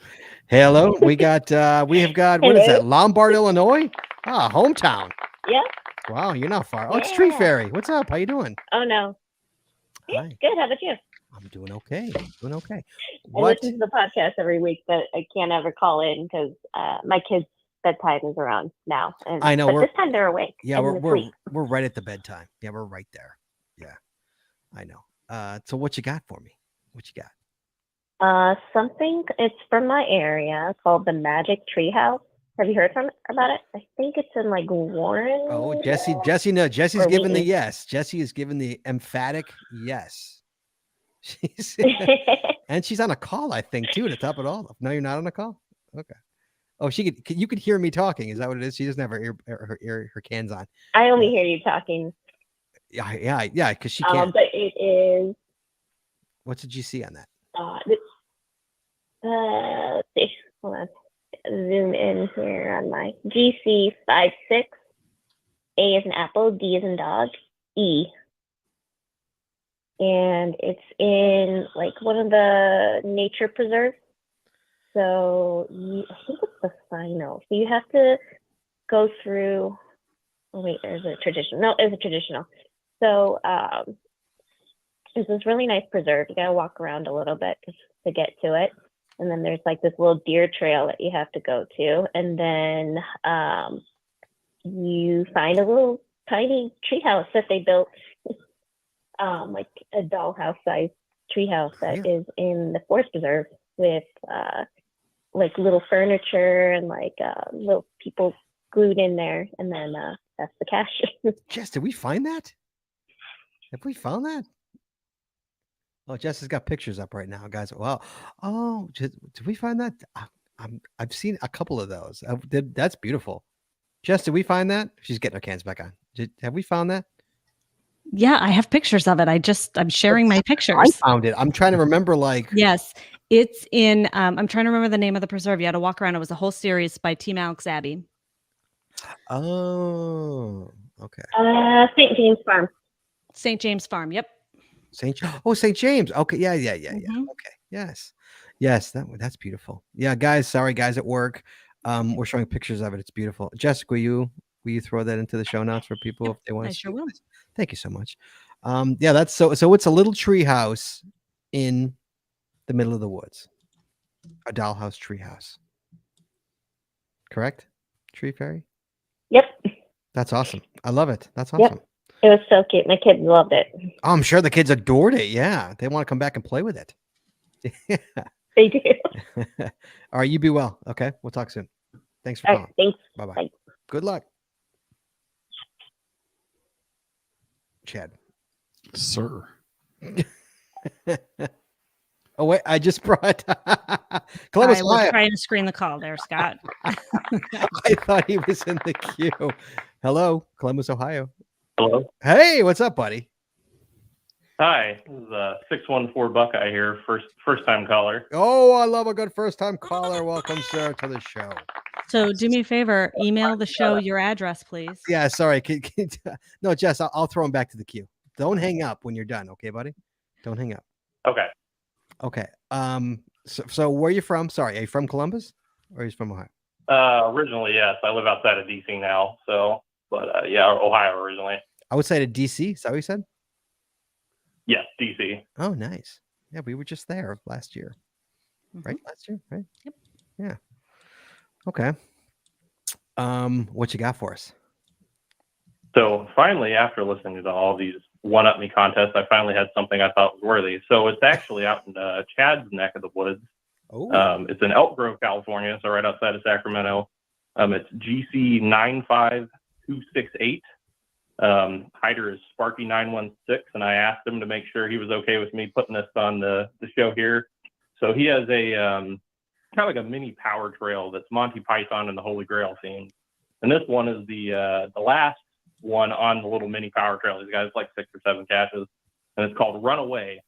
Hello. We have got what is that? Lombard, Illinois? Ah, hometown. Yep. Wow, you're not far. Oh, it's Tree Yeah. Fairy. What's up? How you doing? Oh no. Yeah, Hi. good. How about you? I'm doing okay. Doing okay. I What? listen to the podcast every week, but I can't ever call in because my kids' bedtime is around now. And I know, but we're- this time they're awake. Yeah, and we're asleep. right at the bedtime. Yeah, we're right there. Yeah. I know. So what you got for me? What you got? Something. It's from my area called the Magic Treehouse. Have you heard about it? I think it's in like Warren. Oh, Jesse, no, Jesse's Or given the Wheaton. yes. Jesse is given the emphatic yes. She's and she's on a call, I think, too, to top it all off. No, you're not on a call? Okay. Oh, you could hear me talking. Is that what it is? She doesn't have her cans on. I only hear you talking. Yeah, because she can't. But it is. What did you see on that? Let's see. Hold on. Zoom in here on my GC56. A is an apple, D is in dog, E. And it's in like one of the nature preserves. So I think it's the final. So you have to go through. Oh wait, there's a traditional. No, it's a traditional. So it's this really nice preserve. You gotta walk around a little bit to get to it. And then there's like this little deer trail that you have to go to. And then you find a little tiny treehouse that they built, like a dollhouse sized treehouse that is in the forest preserve with like little furniture and like little people glued in there. And then that's the cache. Jess, did we find that? Have we found that? Oh, Jess has got pictures up right now, guys. Wow. Oh, did we find that? I've seen a couple of those. That's beautiful. Jess, did we find that? She's getting her cans back on. Have we found that? Yeah, I have pictures of it. I'm sharing my pictures. I found it. I'm trying to remember, like. Yes, it's in. I'm trying to remember the name of the preserve. You had to walk around. It was a whole series by Team Alex Abbey. Oh, okay. St. James Farm. St. James Farm. Yep. St. James. Okay. Yeah. Okay. Yes. That's beautiful. Yeah, guys. Sorry, guys at work. We're showing pictures of it. It's beautiful. Jessica, will you throw that into the show notes for people if they want to? I sure will. Thank you so much. Yeah, that's so it's a little tree house in the middle of the woods. A dollhouse tree house. Correct? Tree Fairy? Yep. That's awesome. I love it. That's awesome. Yep. It was so cute. My kids loved it. Oh, I'm sure the kids adored it. Yeah. They want to come back and play with it. They do. All right. You be well. Okay. We'll talk soon. Thanks for All calling. right, thanks. Bye-bye. Bye. Good luck. Chad. Sir. Oh wait, I just brought I Columbus, was Ohio. trying to screen the call there, Scott. I thought he was in the queue. Hello, Columbus, Ohio. Hello. Hey, what's up, buddy? Hi. This is 614 Buckeye here. First time caller. Oh, I love a good first time caller. Welcome, sir, to the show. So do me a favor, email the show your address, please. Yeah, sorry. No, Jess, I'll throw him back to the queue. Don't hang up when you're done, okay, buddy? Don't hang up. Okay. Okay. So where are you from? Sorry, are you from Columbus or are you from Ohio? Originally, yes. I live outside of DC now. So, but yeah, Ohio originally. I would say to DC. Is that what you said? Yes, DC. Oh, nice. Yeah, we were just there last year. Right? Last year, right? Yep. Yeah. Okay. What you got for us? So finally, after listening to all these one-up-me contests, I finally had something I thought was worthy. So it's actually out in Chad's neck of the woods. Oh. It's in Elk Grove, California, so right outside of Sacramento. It's GC 95268. Hider is Sparky916, and I asked him to make sure he was okay with me putting this on the show here. So he has a kind of like a mini power trail that's Monty Python and the Holy Grail theme. And this one is the last one on the little mini power trail. These guys like 6 or 7 caches, and it's called Runaway.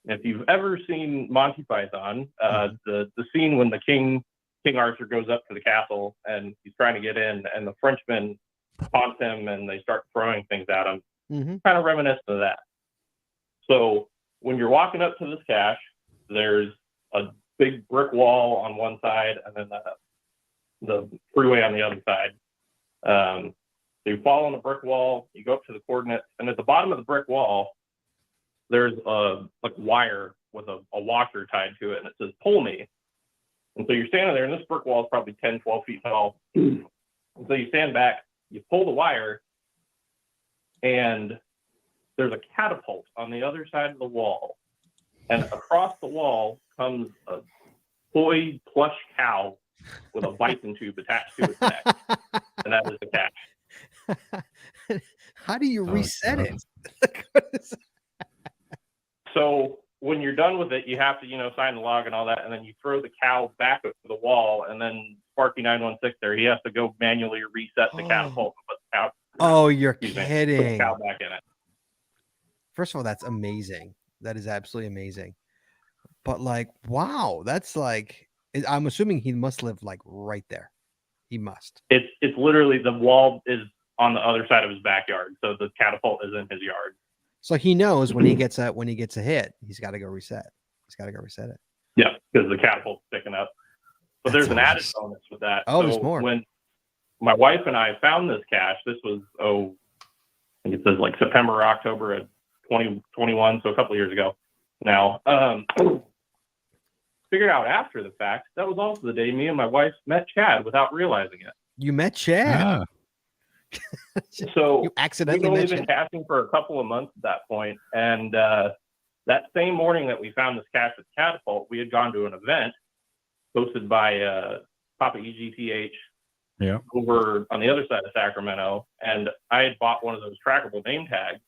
If you've ever seen Monty Python, the scene when the King Arthur goes up to the castle and he's trying to get in, and the Frenchmen taunt him and they start throwing things at him, kind of reminiscent of that. So when you're walking up to this cache, there's a big brick wall on one side and then the freeway on the other side. So you fall on the brick wall, you go up to the coordinates, and at the bottom of the brick wall, there's a wire with a washer tied to it, and it says, "Pull me." And so you're standing there, and this brick wall is probably 10, 12 feet tall. And so you stand back, you pull the wire, and there's a catapult on the other side of the wall. And across the wall comes a toy plush cow with a bison tube attached to its neck. And that is the catch. How do you reset it? So when you're done with it, you have to, sign the log and all that, and then you throw the cow back up to the wall, and then Sparky916 there, he has to go manually reset the catapult and put the cow. Oh, you're Put the kidding. cow back in it. First of all, that's amazing. That is absolutely amazing. But wow, that's I'm assuming he must live right there. He must. It's literally the wall is on the other side of his backyard, so the catapult is in his yard. So he knows when he gets a hit, he's got to go reset. He's got to go reset it. Yeah, because the catapult's picking up. But there's an added bonus with that. Oh, so there's more. When my wife and I found this cache, this was I think it says September or October of 2021, so a couple of years ago now. Figured out after the fact that was also the day me and my wife met Chad without realizing it. You met Chad. So you accidentally we'd only met been Chad. caching for a couple of months at that point, and that same morning that we found this cache at Catapult, we had gone to an event hosted by Papa EGTH over on the other side of Sacramento, and I had bought one of those trackable name tags.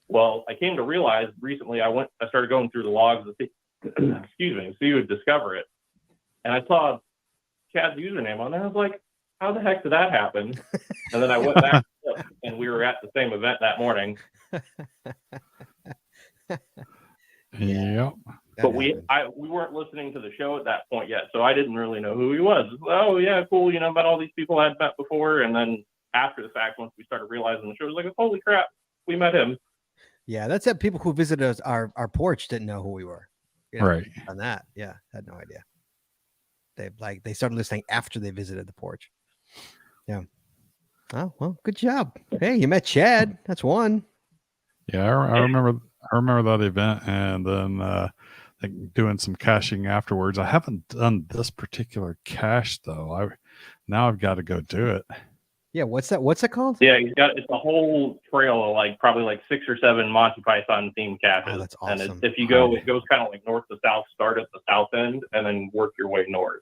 Well, I came to realize recently I started going through the logs to see, excuse me, so you would discover it, and I saw Chad's username on there. I was like, how the heck did that happen? And then I went back and we were at the same event that morning. Yep. But we weren't listening to the show at that point yet, so I didn't really know who he was. Oh yeah, cool, about all these people I'd met before, and then after the fact, once we started realizing the show, it was like, holy crap, we met him. Yeah, that's it. People who visited us, our porch didn't know who we were. Right. On that, yeah, had no idea. They started listening after they visited the porch. Yeah. Oh well, good job. Hey, you met Chad. That's one. Yeah, I remember that event, and then doing some caching afterwards. I haven't done this particular cache though. Now I've got to go do it. Yeah, what's that? What's it called? Yeah, it's a whole trail of probably 6 or 7 Monty Python themed caches. Oh, that's awesome. And if you go, it goes kind of north to south. Start at the south end and then work your way north.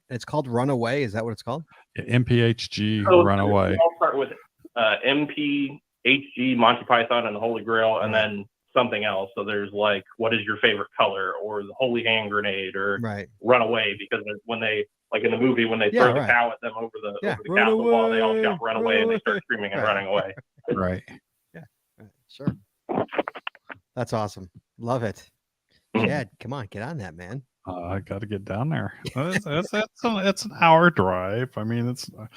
It's called Runaway. Is that what it's called? MPHG So Runaway. I'll start with MPHG, Monty Python and the Holy Grail, and then something else. So there's like, what is your favorite color, or the holy hand grenade, or Right. run away, because when they, like in the movie, when they Yeah, throw the right. cow at them over the Run castle wall, they all away, shout run run away, and they start away. screaming and Right. running away. Right. Right. Sure. That's awesome. Love it. Chad, come on, get on that, man. I got to get down there. It's an hour drive. I mean, it's a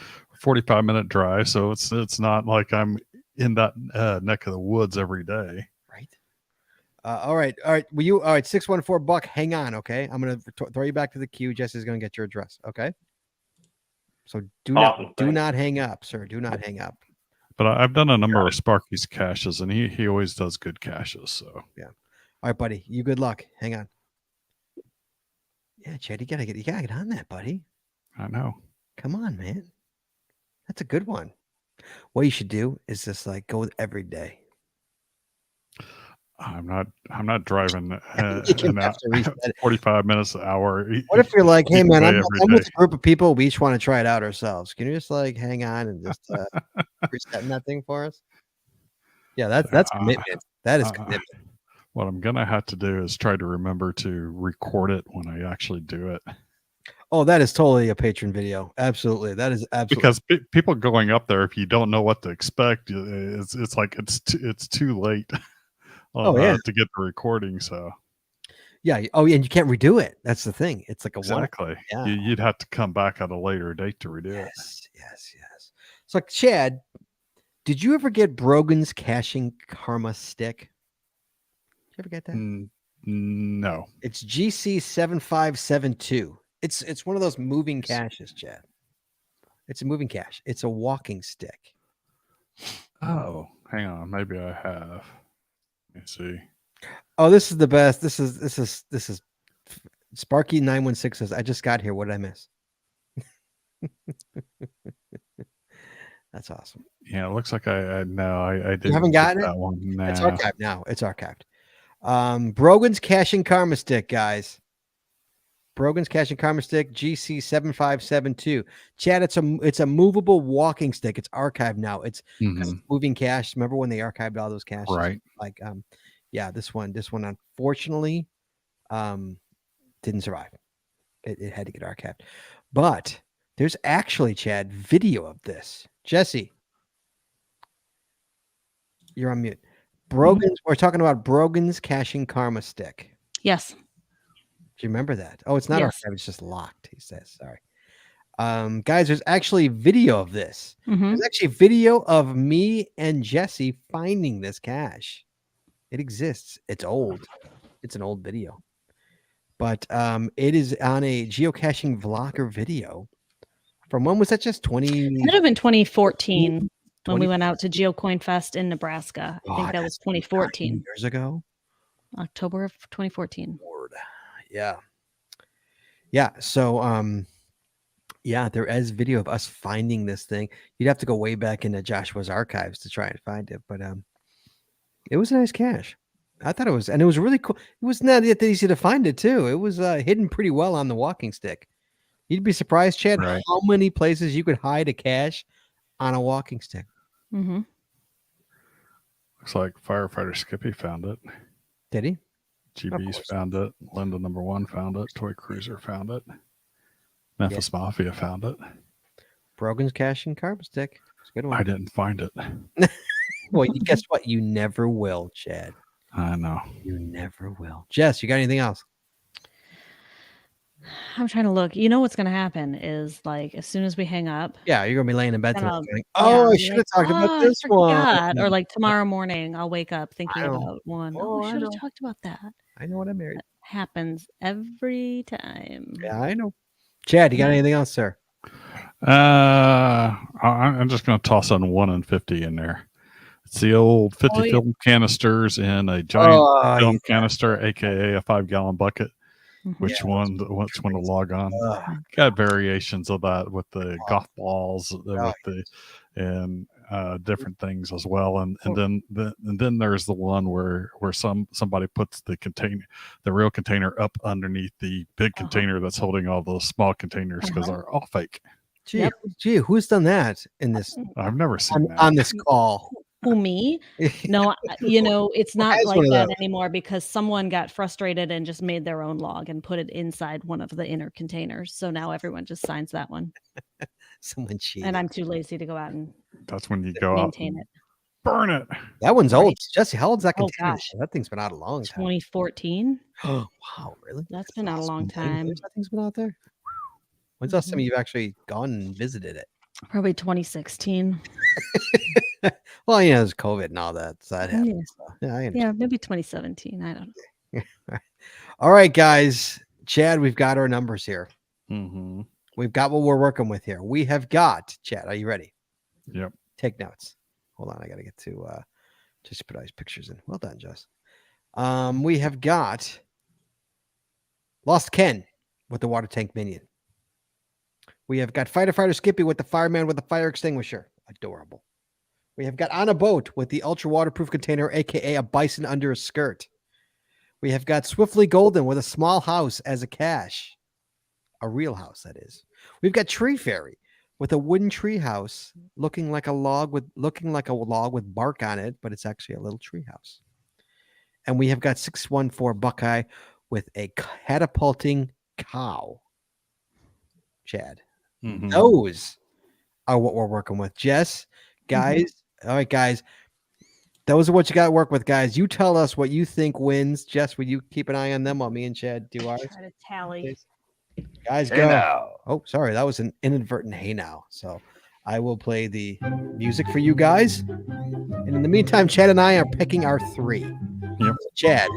45-minute drive, so it's not like I'm in that neck of the woods every day. Right. All right. Will you? All right. 614 Buck. Hang on. Okay. I'm gonna throw you back to the queue. Jesse's gonna get your address. Okay. So Awesome, do thanks. not hang up, sir. Do not hang up. But I've done a number of Sparky's caches, and he always does good caches. So yeah. All right, buddy. You good luck. Hang on. Yeah, Chad, you gotta get on that, buddy. I know. Come on, man. That's a good one. What you should do is just like go with every day. I'm not driving You have to reset it. 45 minutes an hour. What if you're like, hey man, I'm every with day. a group of people. We each want to try it out ourselves. Can you just like hang on and just resetting that thing for us? Yeah, that's commitment. That is commitment. What I'm gonna have to do is try to remember to record it when I actually do it. Oh, that is totally a patron video. Absolutely, that is absolutely Because people going up there, if you don't know what to expect, it's like it's too late. To get the recording. So yeah. Oh, and you can't redo it. That's the thing. It's like a exactly. Yeah. You'd have to come back at a later date to redo it. Yes. So, Chad, did you ever get Brogan's caching karma stick? Did you ever get that? No. It's GC7572. It's one of those moving caches, Chad. It's a moving cache. It's a walking stick. Oh, hang on. Maybe I have. Let me see. Oh, this is the best. This is Sparky 916 says, I just got here. What did I miss? That's awesome. Yeah, it looks like I didn't. You haven't gotten that it? one. Nah. It's archived now. It's archived. Brogan's caching karma stick, guys. Brogan's caching karma stick, GC7572. Chad, it's a movable walking stick. It's archived now. It's moving cache. Remember when they archived all those caches? Right. Like yeah, this one unfortunately didn't survive. It had to get archived. But there's actually, Chad, video of this. Jesse, you're on mute. Brogan's, we're talking about Brogan's caching karma stick. Yes. Do you remember that? Oh, it's not Yes. archived. It's just locked, he says. Sorry. Guys, there's actually video of this. There's actually video of me and Jesse finding this cache. It exists. It's old. It's an old video. But it is on a geocaching vlogger video. From when was that? Just 20? It might have been 2014 when we went out to GeoCoin Fest in Nebraska. I think that was 2014. Years ago? October of 2014. Lord. Yeah. Yeah. So yeah, there is video of us finding this thing. You'd have to go way back into Joshua's archives to try and find it, but it was a nice cache. I thought it was, and it was really cool. It was not that easy to find it too. It was hidden pretty well on the walking stick. You'd be surprised, Chad, Right. how many places you could hide a cache on a walking stick. Mm-hmm. Looks like firefighter Skippy found it. Did he? GB's found it. Linda number 1 found it. Toy Cruiser found it. Memphis Mafia found it. Brogan's caching karma stick. It's a good one. I didn't find it. Well, guess what? You never will, Chad. I know. You never will. Jess, you got anything else? I'm trying to look. You know what's going to happen is like as soon as we hang up. Yeah, you're gonna be laying in bed then tonight I'll- going, yeah, oh, I'll I be should like, have talked about "Oh, I this forgot." one. Or like tomorrow morning, I'll wake up thinking I know. about one. Oh, Oh, I I should know. have talked about that. I know what I married. Happens every time. Yeah, I know. Chad, you got anything else, sir? I'm just going to toss on 1 and 50 in there. It's the old 50 Oh, yeah. film canisters in a giant Oh, film yeah. canister, aka a 5-gallon bucket. Mhm. Which one to log on? Ugh. Got variations of that with the golf balls, Oh, and different things as well. And then there's the one where somebody puts the real container up underneath the big container that's holding all those small containers because they're all fake. Gee, who's done that in this I've never seen that. on this call? Who, me? No, it's Who not has like one of that those? anymore because someone got frustrated and just made their own log and put it inside one of the inner containers. So now everyone just signs that one. Someone cheated. And I'm too lazy to go out and That's when you go out maintain and it. burn it. That one's Right. old. Jesse, how old's that Oh, container? gosh. That thing's been out a long time. 2014. Oh, wow, really? That's been out a long 9 time. years that thing's been out there? When's the last time Mhm. you've actually gone and visited it? Probably 2016. Well, there's COVID and all that. So that happens. Yes. So, yeah, I understand. Yeah, maybe 2017. I don't know. All right, guys. Chad, we've got our numbers here. Mm-hmm. We've got what we're working with here. We have got, Chad, are you ready? Yep. Take notes. Hold on. I got to get to just put these pictures in. Well done, Jess. We have got Lost Ken with the water tank minion. We have got Fighter Skippy with the fireman with the fire extinguisher. Adorable. We have got On a Boat with the ultra waterproof container, aka a bison under a skirt. We have got Swiftly Golden with a small house as a cache. A real house, that is. We've got Tree Fairy with a wooden tree house looking like a log with bark on it, but it's actually a little tree house. And we have got 614 Buckeye with a catapulting cow. Chad. Mhm. Those are what we're working with. Jess, guys. All right, guys. Those are what you got to work with, guys. You tell us what you think wins. Jess, will you keep an eye on them while me and Chad do ours? Try to tally. Guys, go. Oh, sorry. That was an inadvertent hey now. So I will play the music for you guys. And in the meantime, Chad and I are picking our 3. Yep. Chad,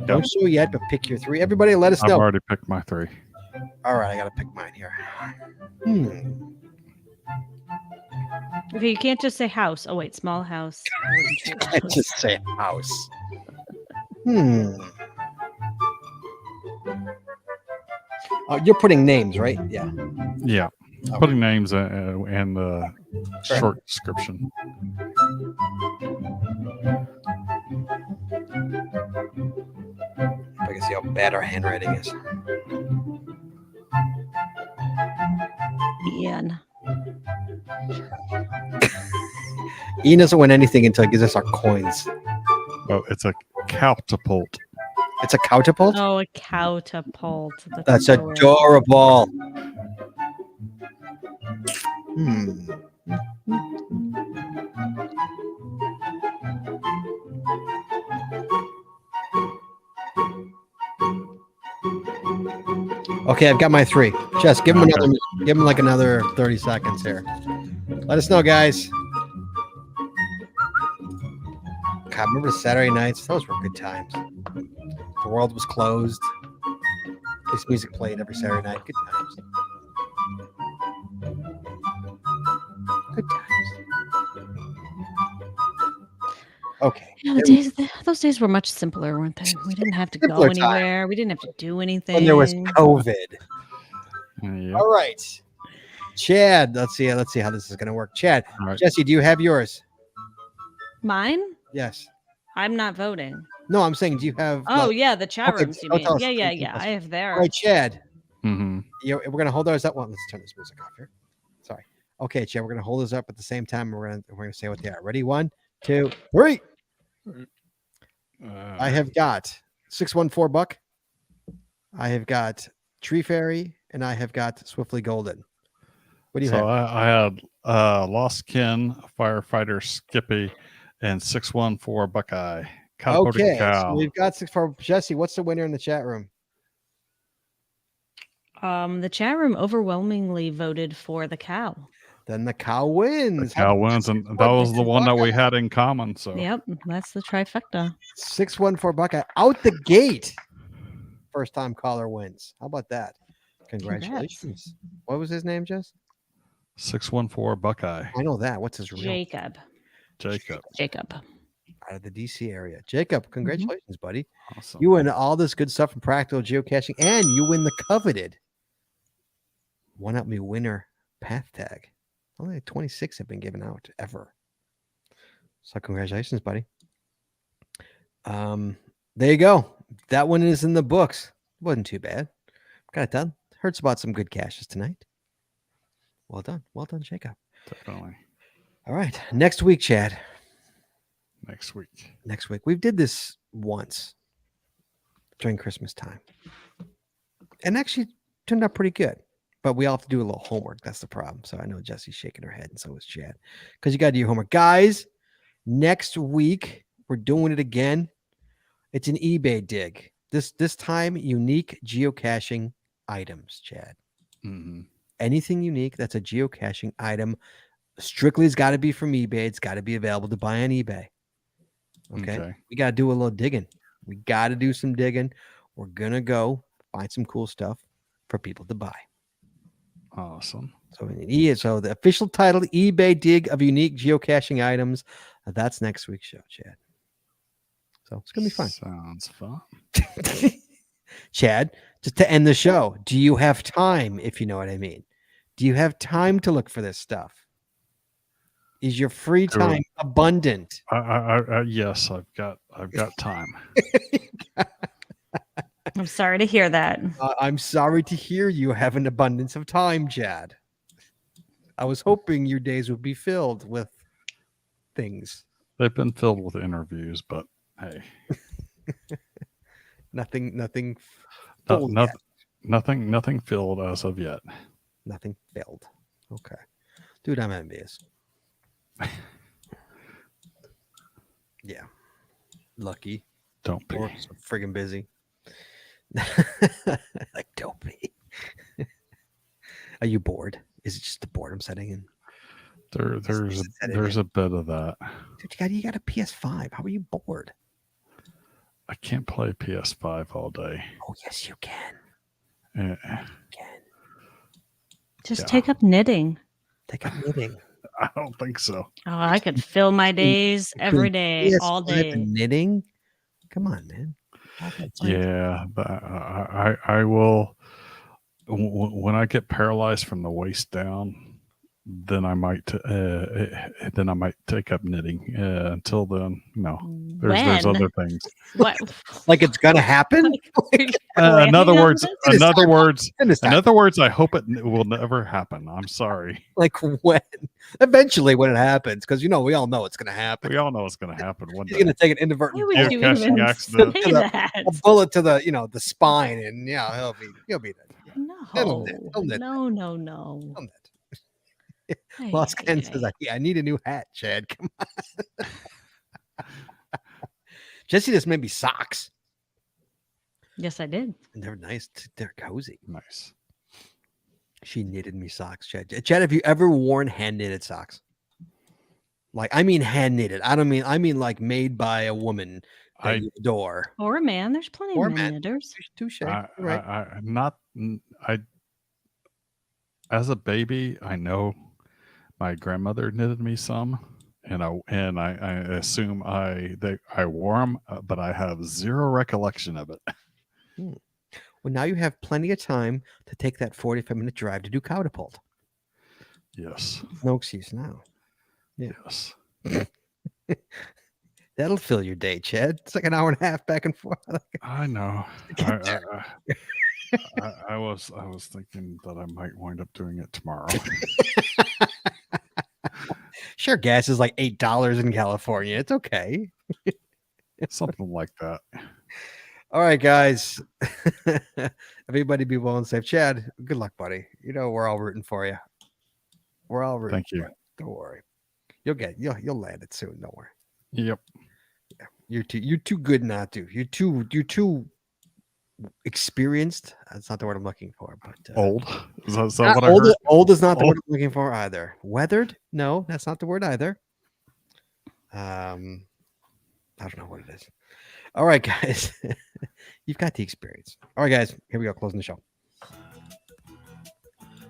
don't show yet, but pick your 3. Everybody, let us I've know. already picked my 3. All right, I got to pick mine here. Okay, you can't just say house. Oh, wait, small house. wooden tree Can't house. just say house. You're putting names, right? Yeah. Yeah. Okay. Putting names and the short description. I can see how bad our handwriting is. Ian. Ian doesn't win anything until he gives us our coins. Oh, it's a catapult. It's a catapult? Oh, a catapult. That's the word. adorable. Okay, I've got my 3. Jess, give him like another 30 seconds here. Let us know, guys. God, remember the Saturday nights? Those were good times. The world was closed. This music played every Saturday night. Good times. Good times. Okay. Yeah, those days were much simpler, weren't they? We didn't have to go Simpler time. anywhere. We didn't have to do anything. When there was COVID. Yep. All right. Chad, let's see how this is going to work. Chad, Right. Jesse, do you have yours? Mine? Yes. I'm not voting. No, I'm saying, do you have? Oh, yeah, the chat okay, rooms, you don't mean. tell us. Yeah. I have All theirs. right, Chad. Mm-hmm. We're going to hold ours up. Well, let's turn this music off here. Sorry. Okay, Chad, we're going to hold those up at the same time. We're going to say what they are. Ready? 1, 2, 3. I have got 614 Buck. I have got Tree Fairy, and I have got Swiftly Golden. What do you have? I had Lost Ken, Firefighter Skippy, and 614 Buckeye. Catapulting Okay, cow. so we've got 6 for Jesse. What's the winner in the chat room? The chat room overwhelmingly voted for the cow. Then the cow wins. Cow wins, and that was the one that we had in common. So Yep, that's the trifecta. 614 Buckeye out the gate. First time caller wins. How about that? Congratulations. What was his name, Jess? 614 Buckeye. I know that. What's his real name? Jacob. Out of the DC area. Jacob, congratulations, buddy. Awesome. You win all this good stuff from practical geocaching, and you win the coveted One Up Me Winner Path Tag. Only 26 have been given out ever. So congratulations, buddy. There you go. That one is in the books. Wasn't too bad. Got it done. Heard about some good caches tonight. Well done. Well done, Jacob. Definitely. All right. Next week, Chad. next week. Next week. We did this once during Christmas time. And actually turned out pretty good. But we all have to do a little homework. That's the problem. So I know Jesse's shaking her head, and so is Chad. Because you got to do your homework. Guys, next week, we're doing it again. It's an eBay dig. This time, unique geocaching items, Chad. Mm-hmm. Anything unique that's a geocaching item, strictly has got to be from eBay. It's got to be available to buy on eBay. Okay. We got to do a little digging. We got to do some digging. We're going to go find some cool stuff for people to buy. Awesome. So the official title, eBay dig of unique geocaching items. That's next week's show, Chad. So it's going to be fun. Sounds fun. Chad, just to end the show, do you have time, if you know what I mean? Do you have time to look for this stuff? Is your free time abundant? Yes, I've got time. I'm sorry to hear that. I'm sorry to hear you have an abundance of time, Chad. I was hoping your days would be filled with things. They've been filled with interviews, but hey. Nothing filled as of yet. Nothing filled. Okay. Dude, I'm envious. Yeah. Lucky. Don't be. Or so friggin' busy. Like, don't be. Are you bored? Is it just the boredom setting in? There's a bit of that. Dude, you got a PS5. How are you bored? I can't play PS5 all day. Oh, yes, you can. Just take up knitting. Take up knitting. I don't think so. Oh, I could fill my days every day, PS5 all day. and knitting? Come on, man. Yeah, but I will. When I get paralyzed from the waist down, then I might take up knitting. Until then, no. There's other things. What? Like it's gonna happen? In other words, I hope it will never happen. I'm sorry. Like when? Eventually, when it happens, because we all know it's gonna happen. We all know it's gonna happen one day. He's gonna take an inadvertent Why would you even accident. say that? a bullet to the the spine, and he'll be there. No. He'll knit. No. He'll knit. Lost Ken says, I need a new hat, Chad. Come on. Jesse just made me socks. Yes, I did. And they're nice. They're cozy. Nice. She knitted me socks, Chad. Chad, have you ever worn hand knitted socks? Like, I mean hand knitted. I mean like made by a woman that you adore. Or a man. There's plenty of man knitters. Touche. Right. As a baby, I know my grandmother knitted me some, and I assume I wore them, but I have zero recollection of it. Well, now you have plenty of time to take that 45-minute drive to do catapult. Yes. No excuse now. Yeah. Yes. That'll fill your day, Chad. It's like an hour and a half back and forth. I know. I was thinking that I might wind up doing it tomorrow. Sure, gas is like $8 in California. It's okay. Something like that. All right, guys. Everybody be well and safe. Chad, good luck, buddy. We're all rooting for you. We're all rooting. Thank you. For you. Don't worry. You'll land it soon. Don't worry. Yep. Yeah. You're too good not to. You're too experienced. That's not the word I'm looking for, but old. Is that what I heard? Old is not the word I'm looking for either. Weathered? No, that's not the word either. I don't know what it is. All right, guys. You've got the experience. All right, guys. Here we go. Closing the show.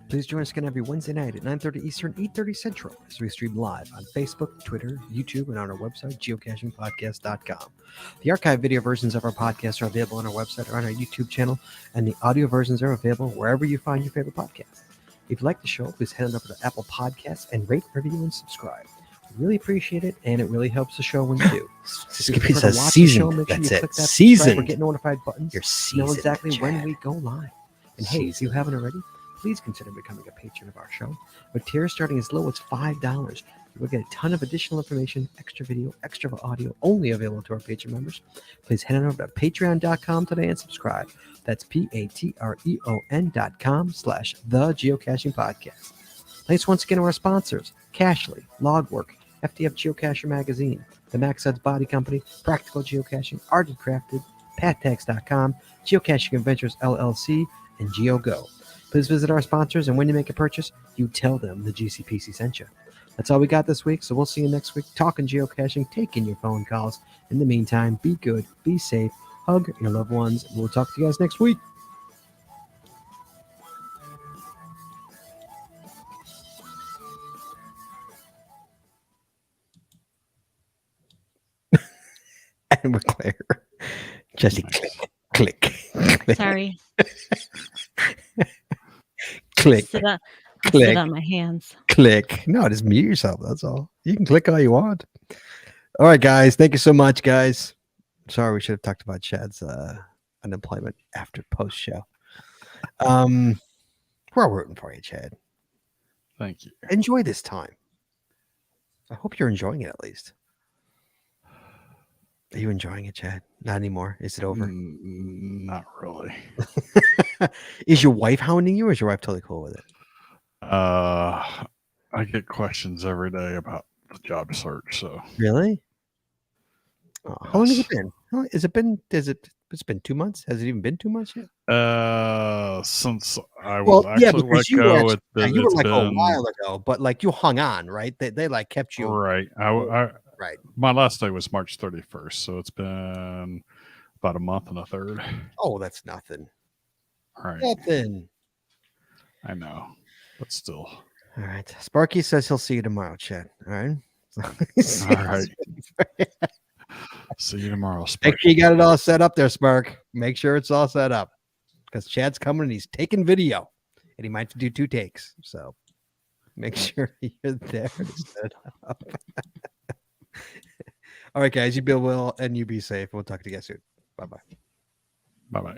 Please join us again every Wednesday night at 9:30 Eastern, 8:30 Central as we stream live on Facebook, Twitter, YouTube, and on our website, geocachingpodcast.com. The archive video versions of our podcast are available on our website or on our YouTube channel, and the audio versions are available wherever you find your favorite podcast. If you like the show, please head on over to Apple Podcasts and rate, review, and subscribe. We really appreciate it, and it really helps the show when you do. Skippy says season. That's it. Season. Or get notified buttons. Your to know exactly Chad. when we go live. And hey, if you haven't already, please consider becoming a patron of our show. With tiers starting as low as $5, We'll get a ton of additional information, extra video, extra audio, only available to our Patreon members. Please head on over to patreon.com today and subscribe. That's patreon.com/the geocaching podcast. Thanks once again to our sponsors, Cashly, Logwork, FTF Geocacher Magazine, the Max Odds Body Company, Practical Geocaching, Art and Crafted, PatTags.com, Geocaching Adventures LLC, and GeoGo. Please visit our sponsors, and when you make a purchase, you tell them the GCPC sent you. That's all we got this week, so we'll see you next week talking geocaching, taking your phone calls. In the meantime, be good, be safe, hug your loved ones, and we'll talk to you guys next week. And we're clear. Jesse, click. Sorry. Click. I Click. sit on my hands. Click. No, just mute yourself. That's all. You can click all you want. All right, guys. Thank you so much, guys. Sorry, we should have talked about Chad's unemployment after post show. We're rooting for you, Chad. Thank you. Enjoy this time. I hope you're enjoying it at least. Are you enjoying it, Chad? Not anymore. Is it over? Not really. Is your wife hounding you, or is your wife totally cool with it? I get questions every day about the job search. So Really? Oh, how long has it been? It's been 2 months? Has it even been 2 months yet? since I was actually let because you were go, actually, you were it's like a been while ago, but like you hung on, right? They like kept you right. right. My last day was March 31st, so it's been about a month and a third. Oh, that's nothing. Right. Nothing. I know, but still. All right. Sparky says he'll see you tomorrow, Chad. All right. All right. See you tomorrow, Make Sparky. sure you got it all set up there, Spark. Make sure it's all set up because Chad's coming and he's taking video and he might do 2 takes. So make sure you're there to set it up. All right, guys. You be well and you be safe. We'll talk to you guys soon. Bye-bye. Bye-bye.